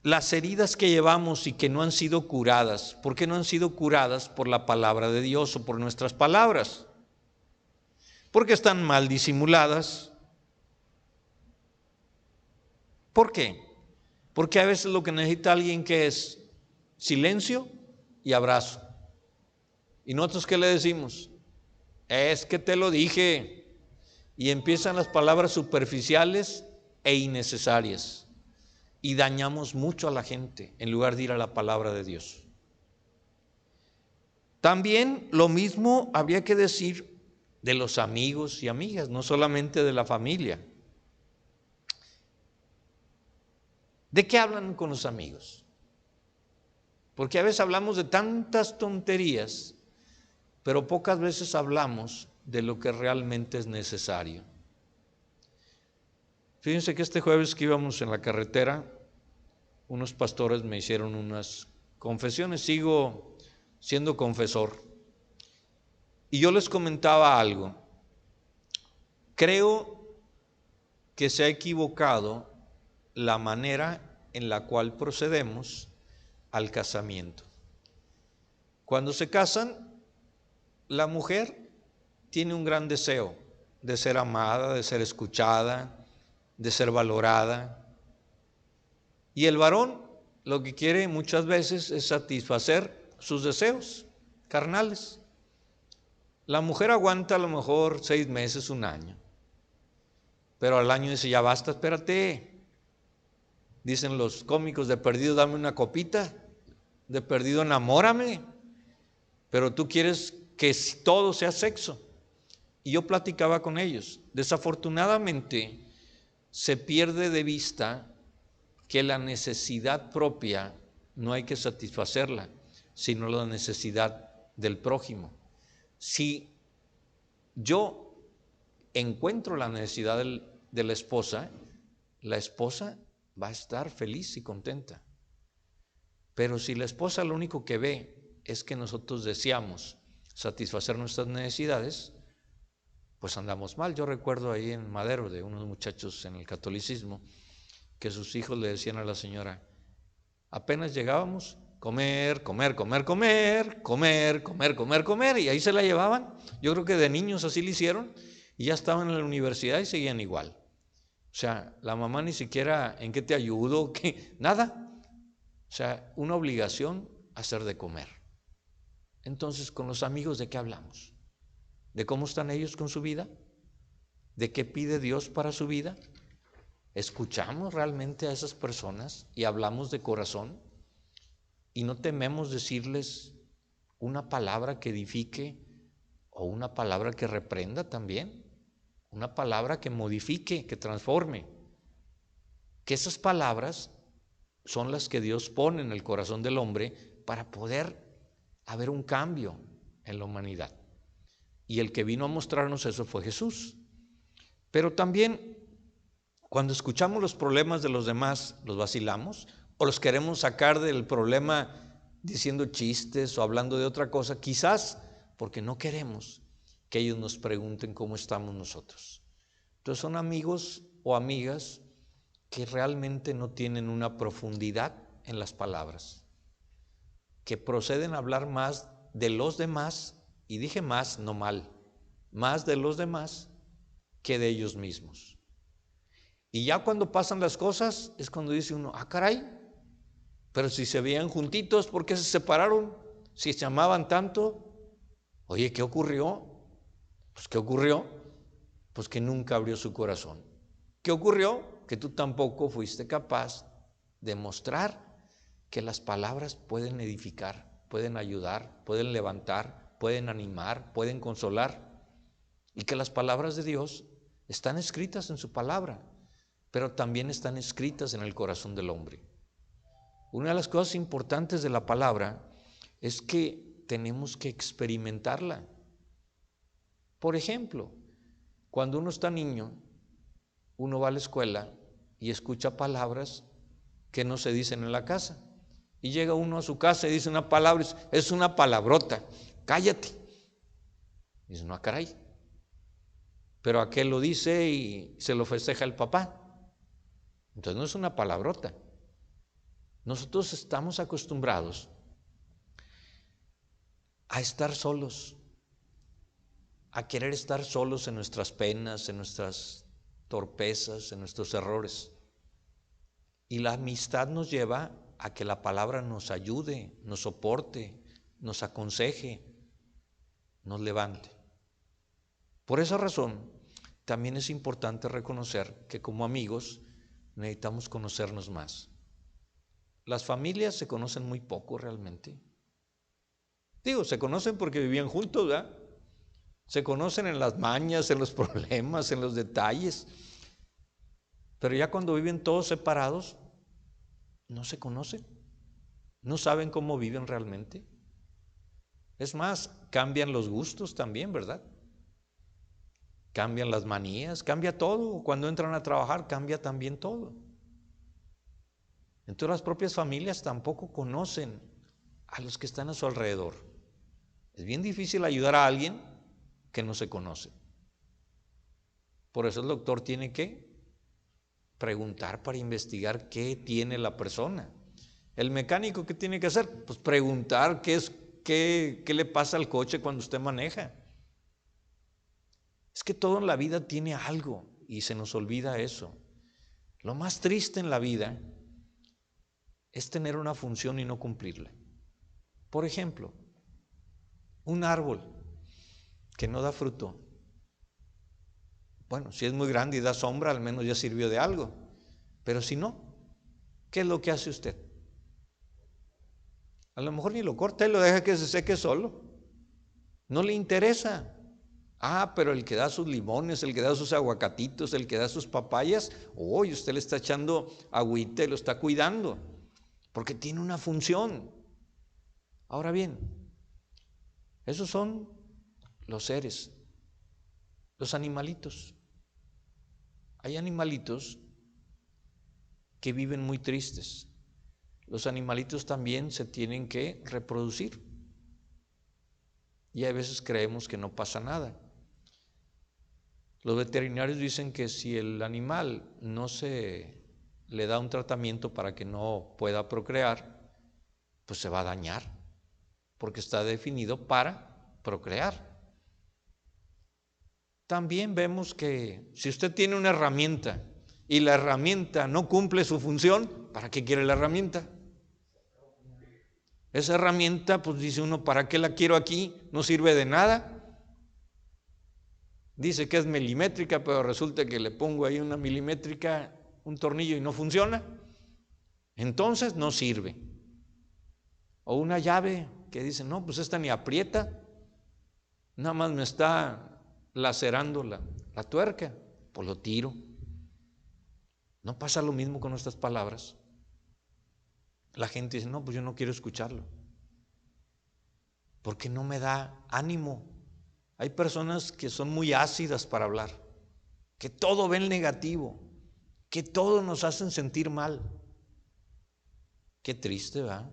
las heridas que llevamos y que no han sido curadas, ¿por qué no han sido curadas por la palabra de Dios o por nuestras palabras? Porque están mal disimuladas. ¿Por qué? Porque a veces lo que necesita alguien que es silencio y abrazo. ¿Y nosotros qué le decimos? Es que te lo dije. Y empiezan las palabras superficiales e innecesarias. Y dañamos mucho a la gente en lugar de ir a la palabra de Dios. También lo mismo habría que decir de los amigos y amigas, no solamente de la familia. ¿De qué hablan con los amigos? Porque a veces hablamos de tantas tonterías, pero pocas veces hablamos de lo que realmente es necesario. Fíjense que este jueves que íbamos en la carretera, unos pastores me hicieron unas confesiones, sigo siendo confesor, y yo les comentaba algo. Creo que se ha equivocado la manera en la cual procedemos al casamiento. Cuando se casan, la mujer tiene un gran deseo de ser amada, de ser escuchada, de ser valorada. Y el varón lo que quiere muchas veces es satisfacer sus deseos carnales. La mujer aguanta a lo mejor 6 meses, 1 año, pero al año dice, ya basta, espérate. Dicen los cómicos, de perdido dame una copita, de perdido enamórame, pero tú quieres que todo sea sexo. Y yo platicaba con ellos, desafortunadamente se pierde de vista que la necesidad propia no hay que satisfacerla, sino la necesidad del prójimo. Si yo encuentro la necesidad de la esposa va a estar feliz y contenta. Pero si la esposa lo único que ve es que nosotros deseamos satisfacer nuestras necesidades, pues andamos mal. Yo recuerdo ahí en Madero de unos muchachos en el catolicismo que sus hijos le decían a la señora, apenas llegábamos, comer, comer, comer, comer, comer, comer, comer, comer, y ahí se la llevaban. Yo creo que de niños así lo hicieron y ya estaban en la universidad y seguían igual. O sea, la mamá ni siquiera en qué te ayudo, qué, nada. O sea, una obligación hacer de comer. Entonces, con los amigos, ¿de qué hablamos? ¿De cómo están ellos con su vida? ¿De qué pide Dios para su vida? ¿Escuchamos realmente a esas personas y hablamos de corazón? Y no tememos decirles una palabra que edifique o una palabra que reprenda también. Una palabra que modifique, que transforme. Que esas palabras son las que Dios pone en el corazón del hombre para poder haber un cambio en la humanidad. Y el que vino a mostrarnos eso fue Jesús. Pero también cuando escuchamos los problemas de los demás, los vacilamos o los queremos sacar del problema diciendo chistes o hablando de otra cosa, quizás porque no queremos que ellos nos pregunten cómo estamos nosotros. Entonces son amigos o amigas que realmente no tienen una profundidad en las palabras, que proceden a hablar más de los demás, y dije más, no mal, más de los demás que de ellos mismos. Y ya cuando pasan las cosas es cuando dice uno, ah, caray, pero si se veían juntitos, ¿por qué se separaron? Si se amaban tanto. Oye, ¿qué ocurrió? Pues ¿qué ocurrió? Pues que nunca abrió su corazón. ¿Qué ocurrió? Que tú tampoco fuiste capaz de mostrar que las palabras pueden edificar, pueden ayudar, pueden levantar, pueden animar, pueden consolar, y que las palabras de Dios están escritas en su palabra, pero también están escritas en el corazón del hombre. Una de las cosas importantes de la palabra es que tenemos que experimentarla. Por ejemplo, cuando uno está niño, uno va a la escuela y escucha palabras que no se dicen en la casa. Y llega uno a su casa y dice una palabra, es una palabrota, cállate. Y dice, no, caray. Pero aquel lo dice y se lo festeja el papá. Entonces no es una palabrota. Nosotros estamos acostumbrados a estar solos, a querer estar solos en nuestras penas, en nuestras torpezas, en nuestros errores. Y la amistad nos lleva a que la palabra nos ayude, nos soporte, nos aconseje, nos levante. Por esa razón, también es importante reconocer que como amigos necesitamos conocernos más. Las familias se conocen muy poco realmente. Digo, se conocen porque vivían juntos, ¿verdad? Se conocen en las mañas, en los problemas, en los detalles. Pero ya cuando viven todos separados, no se conocen. No saben cómo viven realmente. Es más, cambian los gustos también, ¿verdad? Cambian las manías, cambia todo. Cuando entran a trabajar, cambia también todo. Entonces las propias familias tampoco conocen a los que están a su alrededor. Es bien difícil ayudar a alguien que no se conoce. Por eso el doctor tiene que preguntar para investigar qué tiene la persona. El mecánico, ¿qué tiene que hacer? Pues preguntar qué le pasa al coche cuando usted maneja. Es que todo en la vida tiene algo y se nos olvida eso. Lo más triste en la vida es tener una función y no cumplirla. Por ejemplo, un árbol que no da fruto. Bueno, si es muy grande y da sombra, al menos ya sirvió de algo. Pero si no, ¿qué es lo que hace usted? A lo mejor ni lo corta y lo deja que se seque solo. No le interesa. Ah, pero el que da sus limones, el que da sus aguacatitos, el que da sus papayas, y usted le está echando agüita y lo está cuidando, porque tiene una función. Ahora bien, esos son los seres, los animalitos. Hay animalitos que viven muy tristes. Los animalitos también se tienen que reproducir. Y a veces creemos que no pasa nada. Los veterinarios dicen que si el animal no se le da un tratamiento para que no pueda procrear, pues se va a dañar, porque está definido para procrear. También vemos que si usted tiene una herramienta y la herramienta no cumple su función, ¿para qué quiere la herramienta? Esa herramienta, pues dice uno, ¿para qué la quiero aquí? No sirve de nada. Dice que es milimétrica, pero resulta que le pongo ahí una milimétrica, un tornillo y no funciona. Entonces no sirve. O una llave que dice, no, pues esta ni aprieta, nada más me está lacerando la tuerca, pues lo tiro. ¿No pasa lo mismo con nuestras palabras? La gente dice, no, pues yo no quiero escucharlo, porque no me da ánimo. Hay personas que son muy ácidas para hablar, que todo ven negativo, que todo nos hacen sentir mal. Qué triste, ¿verdad?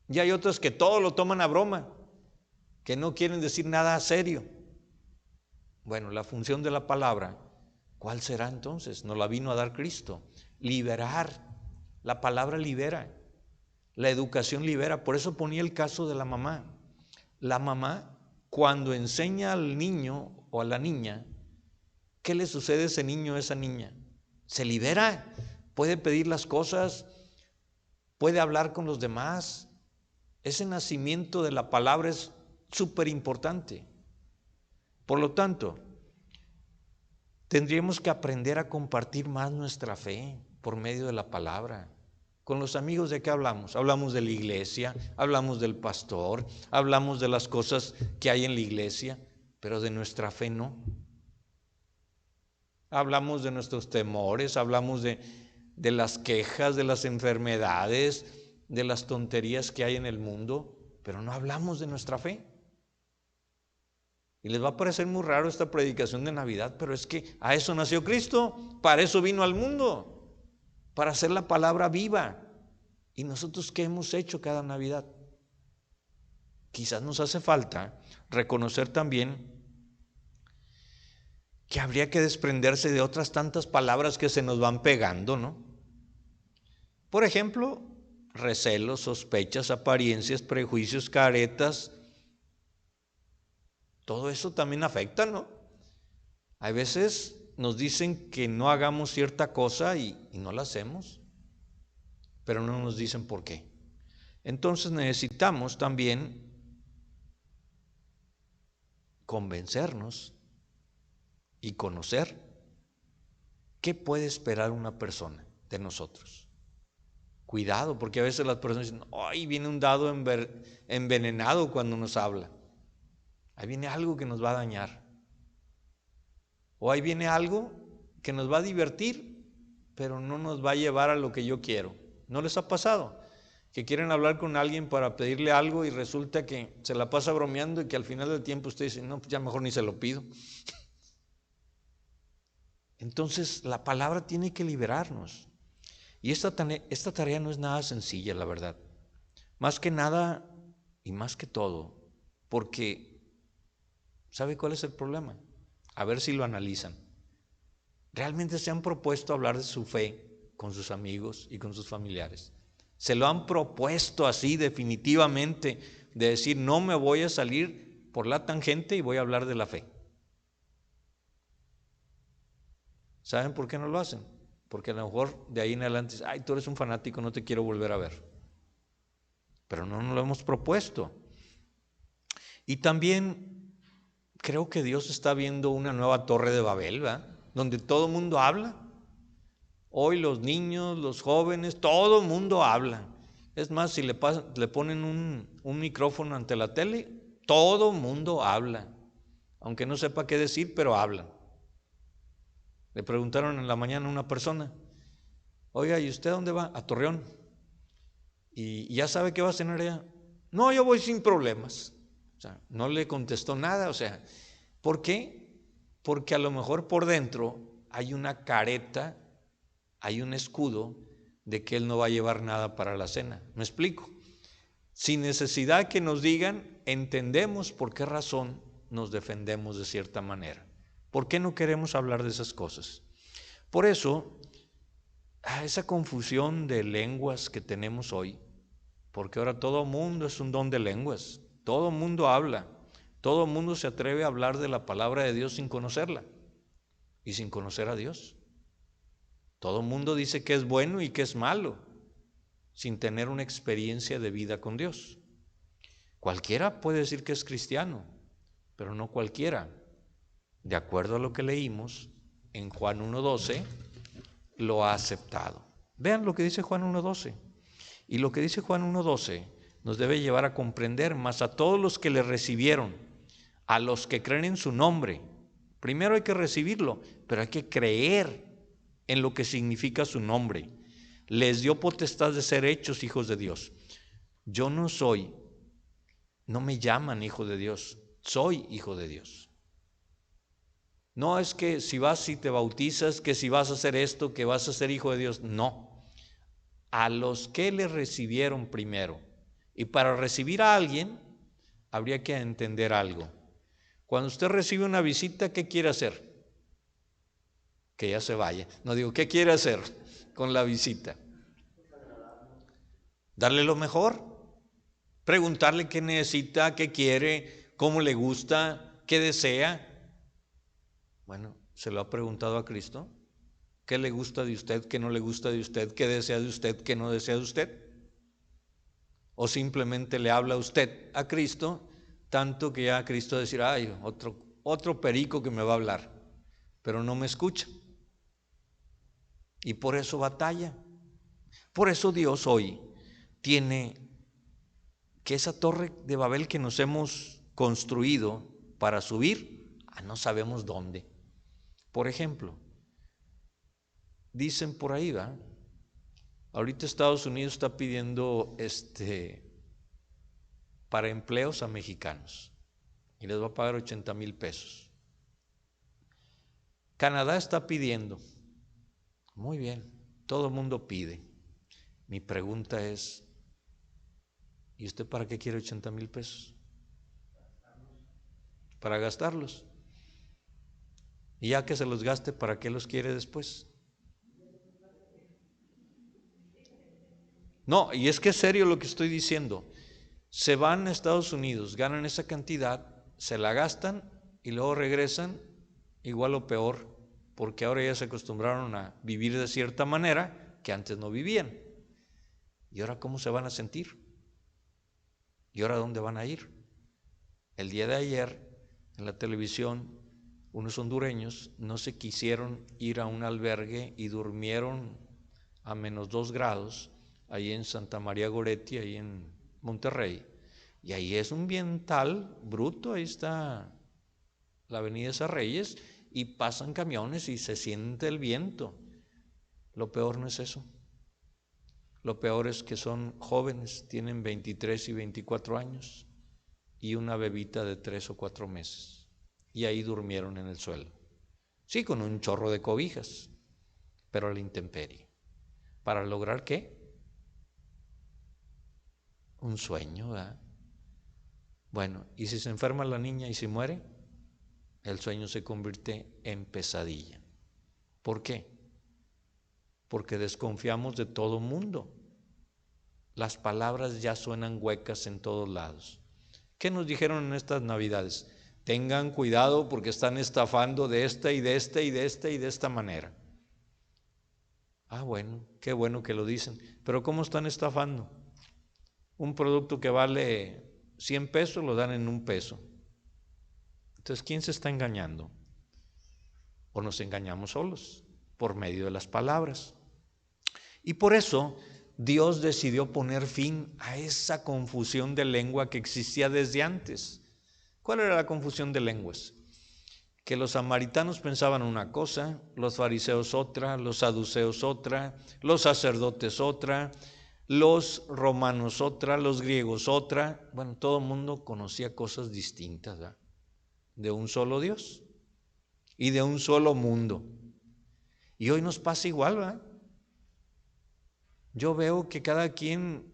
Y hay otras que todo lo toman a broma, que no quieren decir nada serio. Bueno, la función de la palabra, ¿cuál será entonces? Nos la vino a dar Cristo. Liberar. La palabra libera. La educación libera. Por eso ponía el caso de la mamá. La mamá cuando enseña al niño o a la niña, ¿qué le sucede a ese niño o a esa niña? Se libera, puede pedir las cosas, puede hablar con los demás. Ese nacimiento de la palabra es súper importante. Por lo tanto, tendríamos que aprender a compartir más nuestra fe por medio de la palabra. Con los amigos, ¿de qué hablamos? Hablamos de la iglesia, hablamos del pastor, hablamos de las cosas que hay en la iglesia, pero de nuestra fe no. Hablamos de nuestros temores, hablamos de las quejas, de las enfermedades, de las tonterías que hay en el mundo, pero no hablamos de nuestra fe. Y les va a parecer muy raro esta predicación de Navidad, pero es que a eso nació Cristo, para eso vino al mundo, para hacer la palabra viva. ¿Y nosotros qué hemos hecho cada Navidad? Quizás nos hace falta reconocer también que habría que desprenderse de otras tantas palabras que se nos van pegando, ¿no? Por ejemplo, recelos, sospechas, apariencias, prejuicios, caretas. Todo eso también afecta, ¿no? Hay veces nos dicen que no hagamos cierta cosa y no la hacemos, pero no nos dicen por qué. Entonces necesitamos también convencernos y conocer qué puede esperar una persona de nosotros. Cuidado, porque a veces las personas dicen, ¡ay, viene un dado envenenado cuando nos habla! Ahí viene algo que nos va a dañar. O ahí viene algo que nos va a divertir, pero no nos va a llevar a lo que yo quiero. ¿No les ha pasado? Que quieren hablar con alguien para pedirle algo y resulta que se la pasa bromeando y que al final del tiempo usted dice, no, pues ya mejor ni se lo pido. Entonces la palabra tiene que liberarnos. Y esta tarea no es nada sencilla, la verdad. Más que nada y más que todo, porque ¿sabe cuál es el problema? A ver si lo analizan. ¿Realmente se han propuesto hablar de su fe con sus amigos y con sus familiares? ¿Se lo han propuesto así definitivamente de decir, no me voy a salir por la tangente y voy a hablar de la fe? ¿Saben por qué no lo hacen? Porque a lo mejor de ahí en adelante, ay, tú eres un fanático, no te quiero volver a ver. Pero no nos lo hemos propuesto. Y también creo que Dios está viendo una nueva torre de Babel, ¿verdad? Donde todo el mundo habla. Hoy los niños, los jóvenes, todo el mundo habla. Es más, si le ponen un micrófono ante la tele, todo el mundo habla. Aunque no sepa qué decir, pero hablan. Le preguntaron en la mañana a una persona, oiga, ¿y usted a dónde va? A Torreón. ¿Y ya sabe qué va a cenar allá? No, yo voy sin problemas. O sea, no le contestó nada. O sea, ¿por qué? Porque a lo mejor por dentro hay una careta, hay un escudo de que él no va a llevar nada para la cena. ¿Me explico? Sin necesidad que nos digan, entendemos por qué razón nos defendemos de cierta manera. ¿Por qué no queremos hablar de esas cosas? Por eso, esa confusión de lenguas que tenemos hoy, porque ahora todo mundo es un don de lenguas, todo mundo habla, todo mundo se atreve a hablar de la palabra de Dios sin conocerla y sin conocer a Dios. Todo mundo dice que es bueno y que es malo, sin tener una experiencia de vida con Dios. Cualquiera puede decir que es cristiano, pero no cualquiera. De acuerdo a lo que leímos en Juan 1:12, lo ha aceptado. Vean lo que dice Juan 1:12. Y lo que dice Juan 1:12 nos debe llevar a comprender, más a todos los que le recibieron, a los que creen en su nombre. Primero hay que recibirlo, pero hay que creer en lo que significa su nombre. Les dio potestad de ser hechos hijos de Dios. Yo no me llaman hijo de Dios, soy hijo de Dios. No es que si vas y te bautizas, que si vas a hacer esto, que vas a ser hijo de Dios. No. A los que le recibieron primero. Y para recibir a alguien, habría que entender algo. Cuando usted recibe una visita, ¿qué quiere hacer? Que ya se vaya. No digo, ¿qué quiere hacer con la visita? Darle lo mejor. Preguntarle qué necesita, qué quiere, cómo le gusta, qué desea. Bueno, ¿se lo ha preguntado a Cristo? ¿Qué le gusta de usted, qué no le gusta de usted, qué desea de usted, qué no desea de usted? ¿O simplemente le habla a usted a Cristo, tanto que ya Cristo decir, ay, otro perico que me va a hablar, pero no me escucha? Y por eso batalla. Por eso Dios hoy tiene que esa torre de Babel que nos hemos construido para subir, no sabemos dónde. Por ejemplo, dicen por ahí, ¿va? Ahorita Estados Unidos está pidiendo para empleos a mexicanos y les va a pagar 80,000 pesos. Canadá está pidiendo. Muy bien, todo el mundo pide. Mi pregunta es, ¿y usted para qué quiere 80,000 pesos? Para gastarlos. Y ya que se los gaste, ¿para qué los quiere después? No, y es que es serio lo que estoy diciendo. Se van a Estados Unidos, ganan esa cantidad, se la gastan y luego regresan igual o peor, porque ahora ya se acostumbraron a vivir de cierta manera que antes no vivían. ¿Y ahora cómo se van a sentir? ¿Y ahora dónde van a ir? El día de ayer, en la televisión, unos hondureños no se quisieron ir a un albergue y durmieron a -2 grados ahí en Santa María Goretti, ahí en Monterrey, y ahí es un viental bruto, ahí está la avenida Sarreyes, y pasan camiones y se siente el viento. Lo peor no es eso. Lo peor es que son jóvenes, tienen 23 y 24 años y una bebita de 3 o 4 meses. Y ahí durmieron en el suelo. Sí, con un chorro de cobijas, pero a la intemperie. ¿Para lograr qué? Un sueño, ¿verdad? Bueno, y si se enferma la niña y se muere, el sueño se convierte en pesadilla. ¿Por qué? Porque desconfiamos de todo mundo. Las palabras ya suenan huecas en todos lados. ¿Qué nos dijeron en estas Navidades? Tengan cuidado porque están estafando de esta y de esta y de esta y de esta manera. Bueno, qué bueno que lo dicen. Pero ¿cómo están estafando? Un producto que vale 100 pesos lo dan en 1 peso. Entonces, ¿quién se está engañando? ¿O nos engañamos solos por medio de las palabras? Y por eso Dios decidió poner fin a esa confusión de lengua que existía desde antes. ¿Cuál era la confusión de lenguas? Que los samaritanos pensaban una cosa, los fariseos otra, los saduceos otra, los sacerdotes otra, los romanos otra, los griegos otra. Bueno, todo el mundo conocía cosas distintas, ¿verdad? De un solo Dios y de un solo mundo. Y hoy nos pasa igual, ¿verdad? Yo veo que cada quien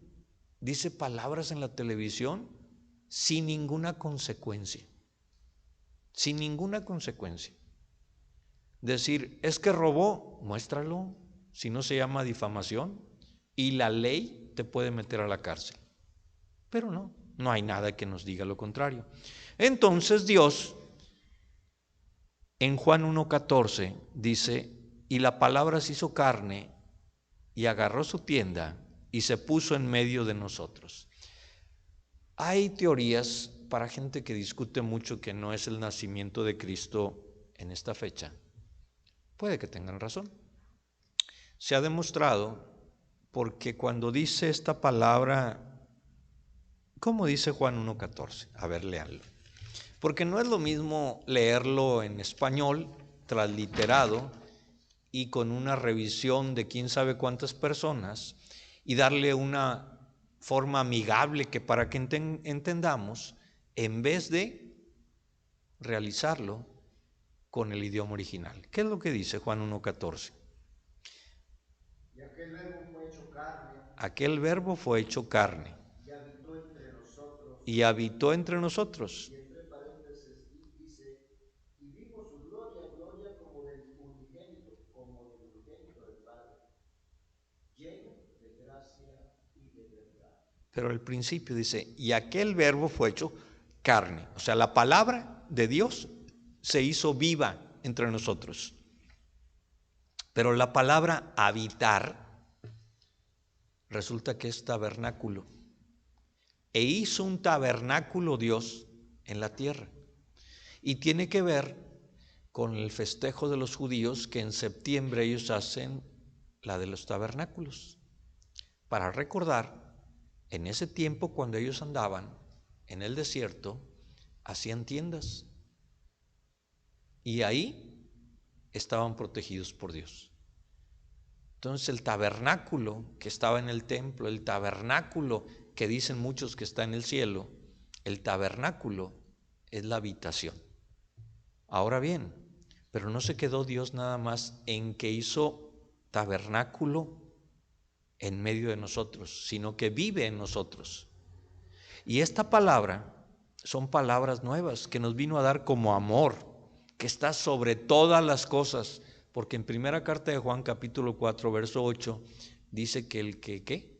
dice palabras en la televisión sin ninguna consecuencia. Sin ninguna consecuencia. Decir, es que robó, muéstralo, si no se llama difamación, y la ley te puede meter a la cárcel. Pero no hay nada que nos diga lo contrario. Entonces Dios, en Juan 1:14, dice, y la palabra se hizo carne y agarró su tienda y se puso en medio de nosotros. Hay teorías para gente que discute mucho que no es el nacimiento de Cristo en esta fecha. Puede que tengan razón. Se ha demostrado porque cuando dice esta palabra, ¿cómo dice Juan 1:14? A ver, léanlo. Porque no es lo mismo leerlo en español, transliterado, y con una revisión de quién sabe cuántas personas, y darle una forma amigable que para que entendamos, en vez de realizarlo con el idioma original. ¿Qué es lo que dice Juan 1:14? Y aquel verbo fue hecho carne. Aquel verbo fue hecho carne. Y habitó entre nosotros. Y habitó entre nosotros. Y entre paréntesis dice, y vimos su gloria, gloria como del unigénito del Padre, lleno de gracia y de verdad. Pero al principio dice, y aquel verbo fue hecho carne. O sea, la palabra de Dios se hizo viva entre nosotros. Pero la palabra habitar resulta que es tabernáculo. E hizo un tabernáculo Dios en la tierra. Y tiene que ver con el festejo de los judíos, que en septiembre ellos hacen la de los tabernáculos, para recordar en ese tiempo cuando ellos andaban en el desierto, hacían tiendas y ahí estaban protegidos por Dios. Entonces el tabernáculo que estaba en el templo, el tabernáculo que dicen muchos que está en el cielo, el tabernáculo es la habitación. Ahora bien, pero no se quedó Dios nada más en que hizo tabernáculo en medio de nosotros, sino que vive en nosotros. Y esta palabra son palabras nuevas que nos vino a dar como amor, que está sobre todas las cosas, porque en primera carta de Juan capítulo 4 verso 8 dice que el que ¿qué?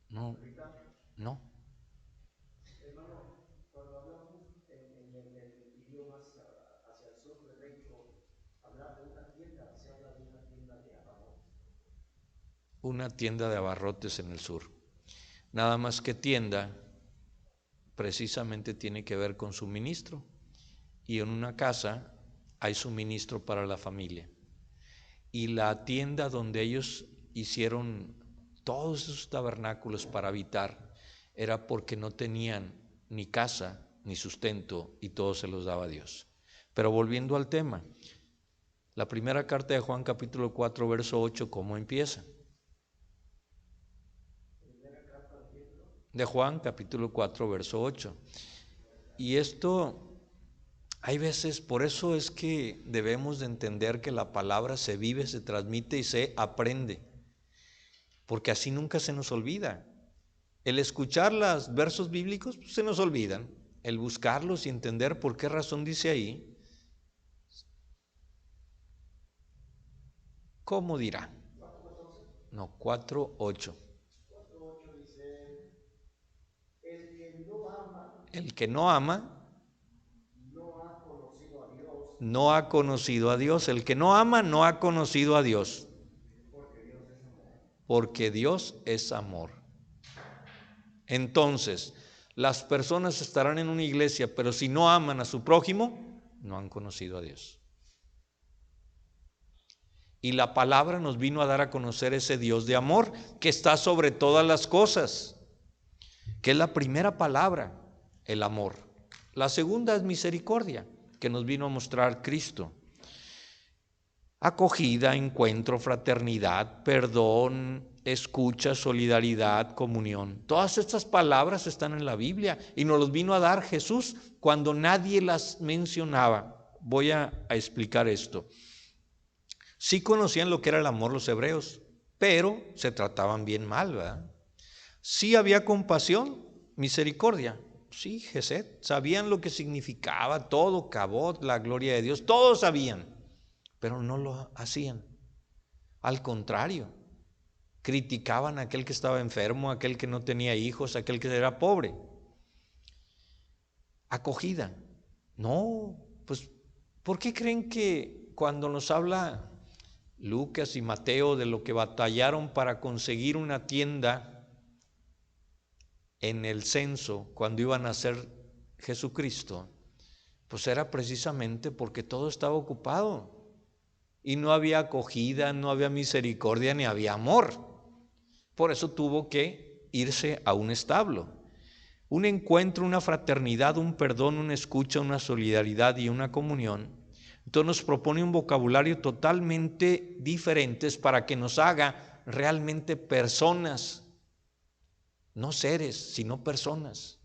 No. Cuando hablamos en el idioma hacia el sur de México, hablar de una tienda, se habla de una tienda de abarrotes. Una tienda de abarrotes en el sur. Nada más que tienda precisamente tiene que ver con suministro. Y en una casa hay suministro para la familia. Y la tienda donde ellos hicieron todos esos tabernáculos para habitar era porque no tenían ni casa ni sustento y todo se los daba Dios. Pero volviendo al tema, la primera carta de Juan capítulo 4 verso 8, ¿cómo empieza? De Juan capítulo 4 verso 8. Y esto, hay veces, por eso es que debemos de entender que la palabra se vive, se transmite y se aprende, porque así nunca se nos olvida. El escuchar los versos bíblicos pues, se nos olvidan, el buscarlos y entender por qué razón dice ahí, ¿cómo dirá? No, 4:8. El que no ama no ha conocido a Dios. El que no ama no ha conocido a Dios. Porque Dios es amor. Entonces, las personas estarán en una iglesia, pero si no aman a su prójimo, no han conocido a Dios. Y la palabra nos vino a dar a conocer ese Dios de amor que está sobre todas las cosas, que es la primera palabra, el amor. La segunda es misericordia, que nos vino a mostrar Cristo. Acogida, encuentro, fraternidad, perdón, escucha, solidaridad, comunión. Todas estas palabras están en la Biblia y nos los vino a dar Jesús cuando nadie las mencionaba. Voy a explicar esto. Sí conocían lo que era el amor los hebreos, pero se trataban bien mal, ¿verdad? Sí había compasión, misericordia. Sí, Gesed, sabían lo que significaba todo, Cabot, la gloria de Dios, todos sabían, pero no lo hacían. Al contrario, criticaban a aquel que estaba enfermo, a aquel que no tenía hijos, a aquel que era pobre. Acogida. No, pues, ¿por qué creen que cuando nos habla Lucas y Mateo de lo que batallaron para conseguir una tienda en el censo cuando iban a ser Jesucristo, pues era precisamente porque todo estaba ocupado y no había acogida, no había misericordia, ni había amor. Por eso tuvo que irse a un establo. Un encuentro, una fraternidad, un perdón, una escucha, una solidaridad y una comunión. Entonces nos propone un vocabulario totalmente diferente para que nos haga realmente personas. No seres, sino personas.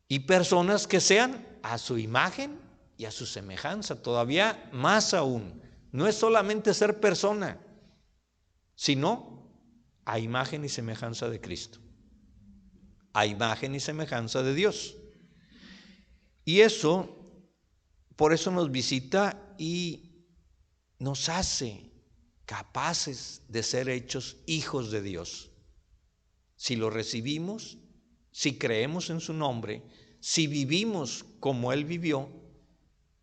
Y personas que sean a su imagen y a su semejanza, todavía más aún. No es solamente ser persona, sino a imagen y semejanza de Cristo, a imagen y semejanza de Dios. Y eso, por eso nos visita y nos hace capaces de ser hechos hijos de Dios. Si lo recibimos, si creemos en su nombre, si vivimos como Él vivió,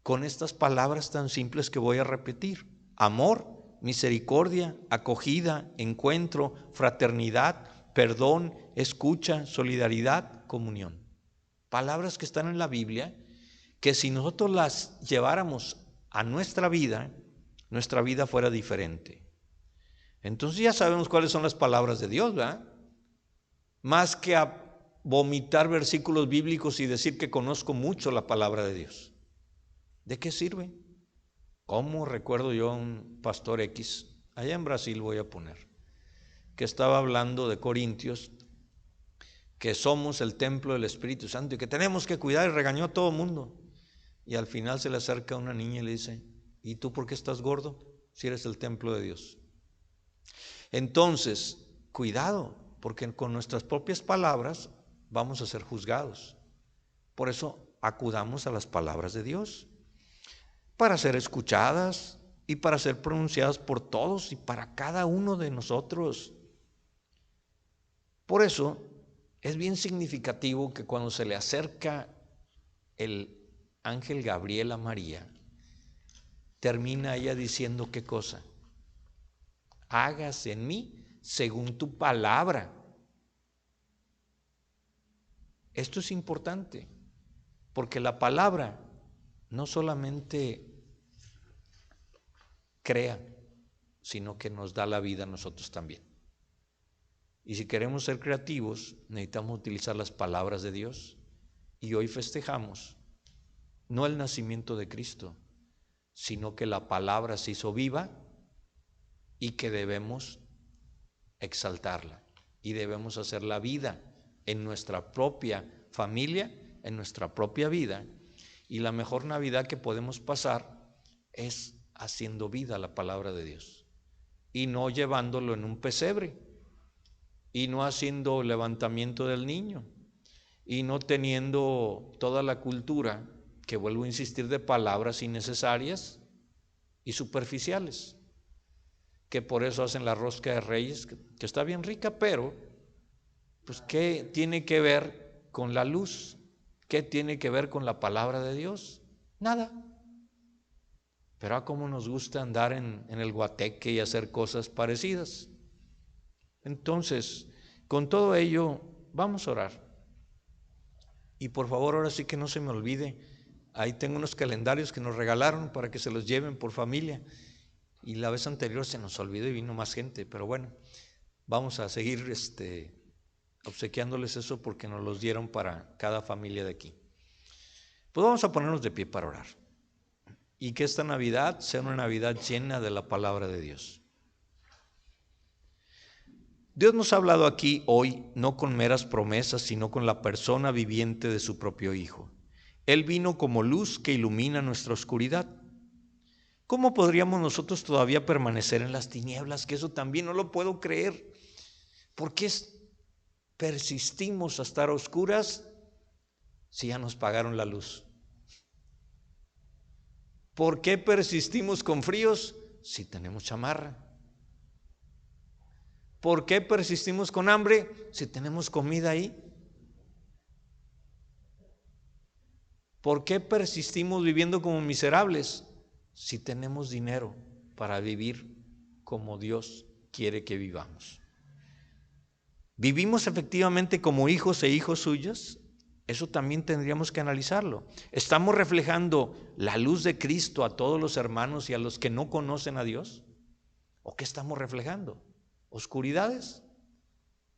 con estas palabras tan simples que voy a repetir: amor, misericordia, acogida, encuentro, fraternidad, perdón, escucha, solidaridad, comunión. Palabras que están en la Biblia, que si nosotros las lleváramos a nuestra vida fuera diferente. Entonces ya sabemos cuáles son las palabras de Dios, ¿verdad? Más que a vomitar versículos bíblicos y decir que conozco mucho la palabra de Dios. ¿De qué sirve? ¿Cómo recuerdo yo a un pastor X, allá en Brasil voy a poner, que estaba hablando de Corintios, que somos el templo del Espíritu Santo y que tenemos que cuidar, y regañó a todo el mundo. Y al final se le acerca una niña y le dice: ¿y tú por qué estás gordo si eres el templo de Dios? Entonces, cuidado, porque con nuestras propias palabras vamos a ser juzgados. Por eso acudamos a las palabras de Dios, para ser escuchadas y para ser pronunciadas por todos y para cada uno de nosotros. Por eso es bien significativo que cuando se le acerca el ángel Gabriel a María, termina ella diciendo: ¿qué cosa? Hágase en mí según tu palabra. Esto es importante, porque la palabra no solamente crea, sino que nos da la vida a nosotros también. Y si queremos ser creativos, necesitamos utilizar las palabras de Dios. Y hoy festejamos no el nacimiento de Cristo, sino que la palabra se hizo viva y que debemos exaltarla y debemos hacer la vida en nuestra propia familia, en nuestra propia vida. Y la mejor Navidad que podemos pasar es haciendo vida la palabra de Dios y no llevándolo en un pesebre y no haciendo levantamiento del niño y no teniendo toda la cultura, que vuelvo a insistir, de palabras innecesarias y superficiales, que por eso hacen la rosca de Reyes, que está bien rica, pero pues ¿qué tiene que ver con la luz? ¿Qué tiene que ver con la palabra de Dios? Nada. Pero a cómo nos gusta andar en el guateque y hacer cosas parecidas. Entonces, con todo ello, vamos a orar. Y por favor, ahora sí que no se me olvide, ahí tengo unos calendarios que nos regalaron para que se los lleven por familia. Y la vez anterior se nos olvidó y vino más gente, pero bueno, vamos a seguir obsequiándoles eso porque nos los dieron para cada familia de aquí. Pues vamos a ponernos de pie para orar. Y que esta Navidad sea una Navidad llena de la palabra de Dios. Dios nos ha hablado aquí hoy no con meras promesas, sino con la persona viviente de su propio Hijo. Él vino como luz que ilumina nuestra oscuridad. ¿Cómo podríamos nosotros todavía permanecer en las tinieblas? Que eso también no lo puedo creer. ¿Por qué persistimos a estar a oscuras si ya nos pagaron la luz? ¿Por qué persistimos con fríos si tenemos chamarra? ¿Por qué persistimos con hambre si tenemos comida ahí? ¿Por qué persistimos viviendo como miserables si tenemos dinero para vivir como Dios quiere que vivamos? ¿Vivimos efectivamente como hijos e hijos suyos? Eso también tendríamos que analizarlo. ¿Estamos reflejando la luz de Cristo a todos los hermanos y a los que no conocen a Dios? ¿O qué estamos reflejando? ¿Oscuridades?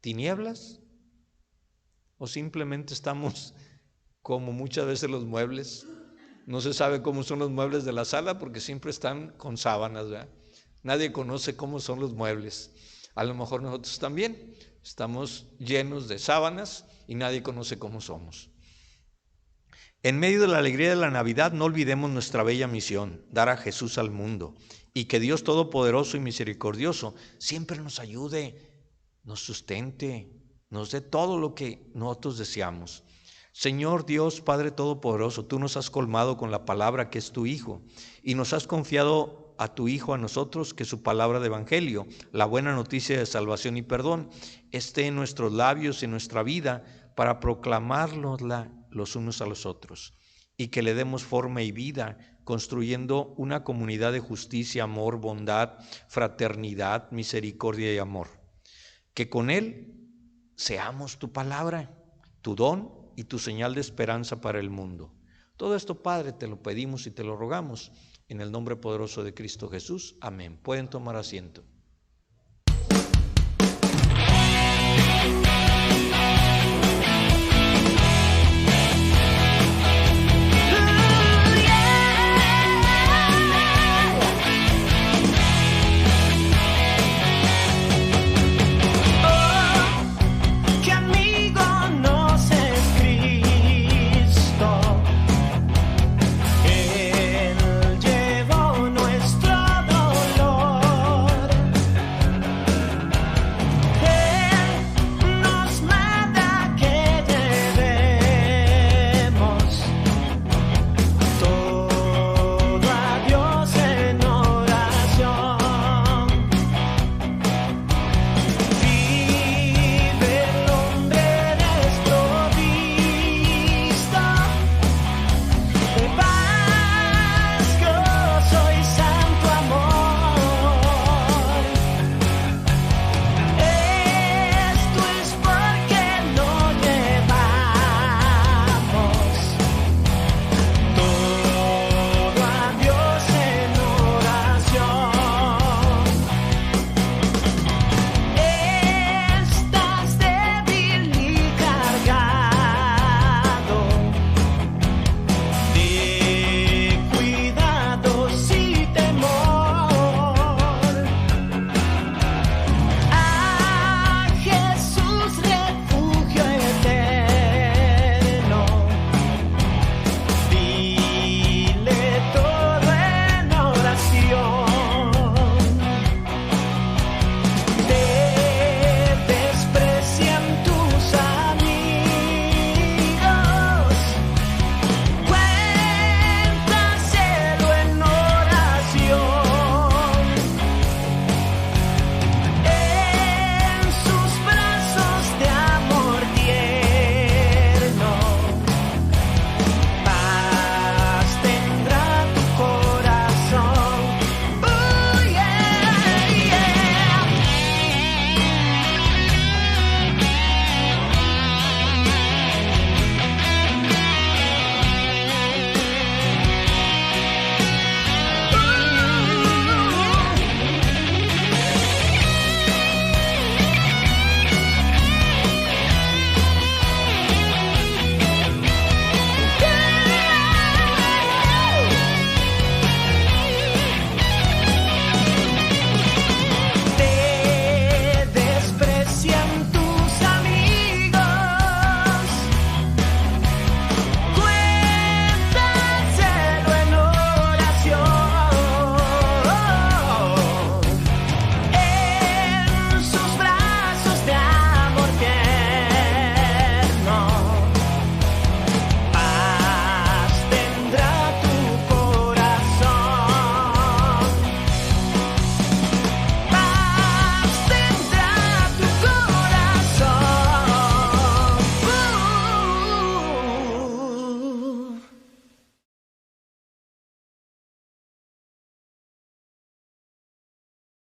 ¿Tinieblas? ¿O simplemente estamos como muchas veces los muebles? No se sabe cómo son los muebles de la sala porque siempre están con sábanas, ¿verdad? Nadie conoce cómo son los muebles. A lo mejor nosotros también estamos llenos de sábanas y nadie conoce cómo somos. En medio de la alegría de la Navidad, no olvidemos nuestra bella misión, dar a Jesús al mundo, y que Dios Todopoderoso y Misericordioso siempre nos ayude, nos sustente, nos dé todo lo que nosotros deseamos. Señor Dios, Padre Todopoderoso, tú nos has colmado con la palabra que es tu Hijo, y nos has confiado a tu Hijo, a nosotros, que su palabra de evangelio, la buena noticia de salvación y perdón, esté en nuestros labios, en nuestra vida, para proclamárnosla los unos a los otros y que le demos forma y vida, construyendo una comunidad de justicia, amor, bondad, fraternidad, misericordia y amor. Que con él seamos tu palabra, tu don y tu señal de esperanza para el mundo. Todo esto, Padre, te lo pedimos y te lo rogamos en el nombre poderoso de Cristo Jesús. Amén. Pueden tomar asiento.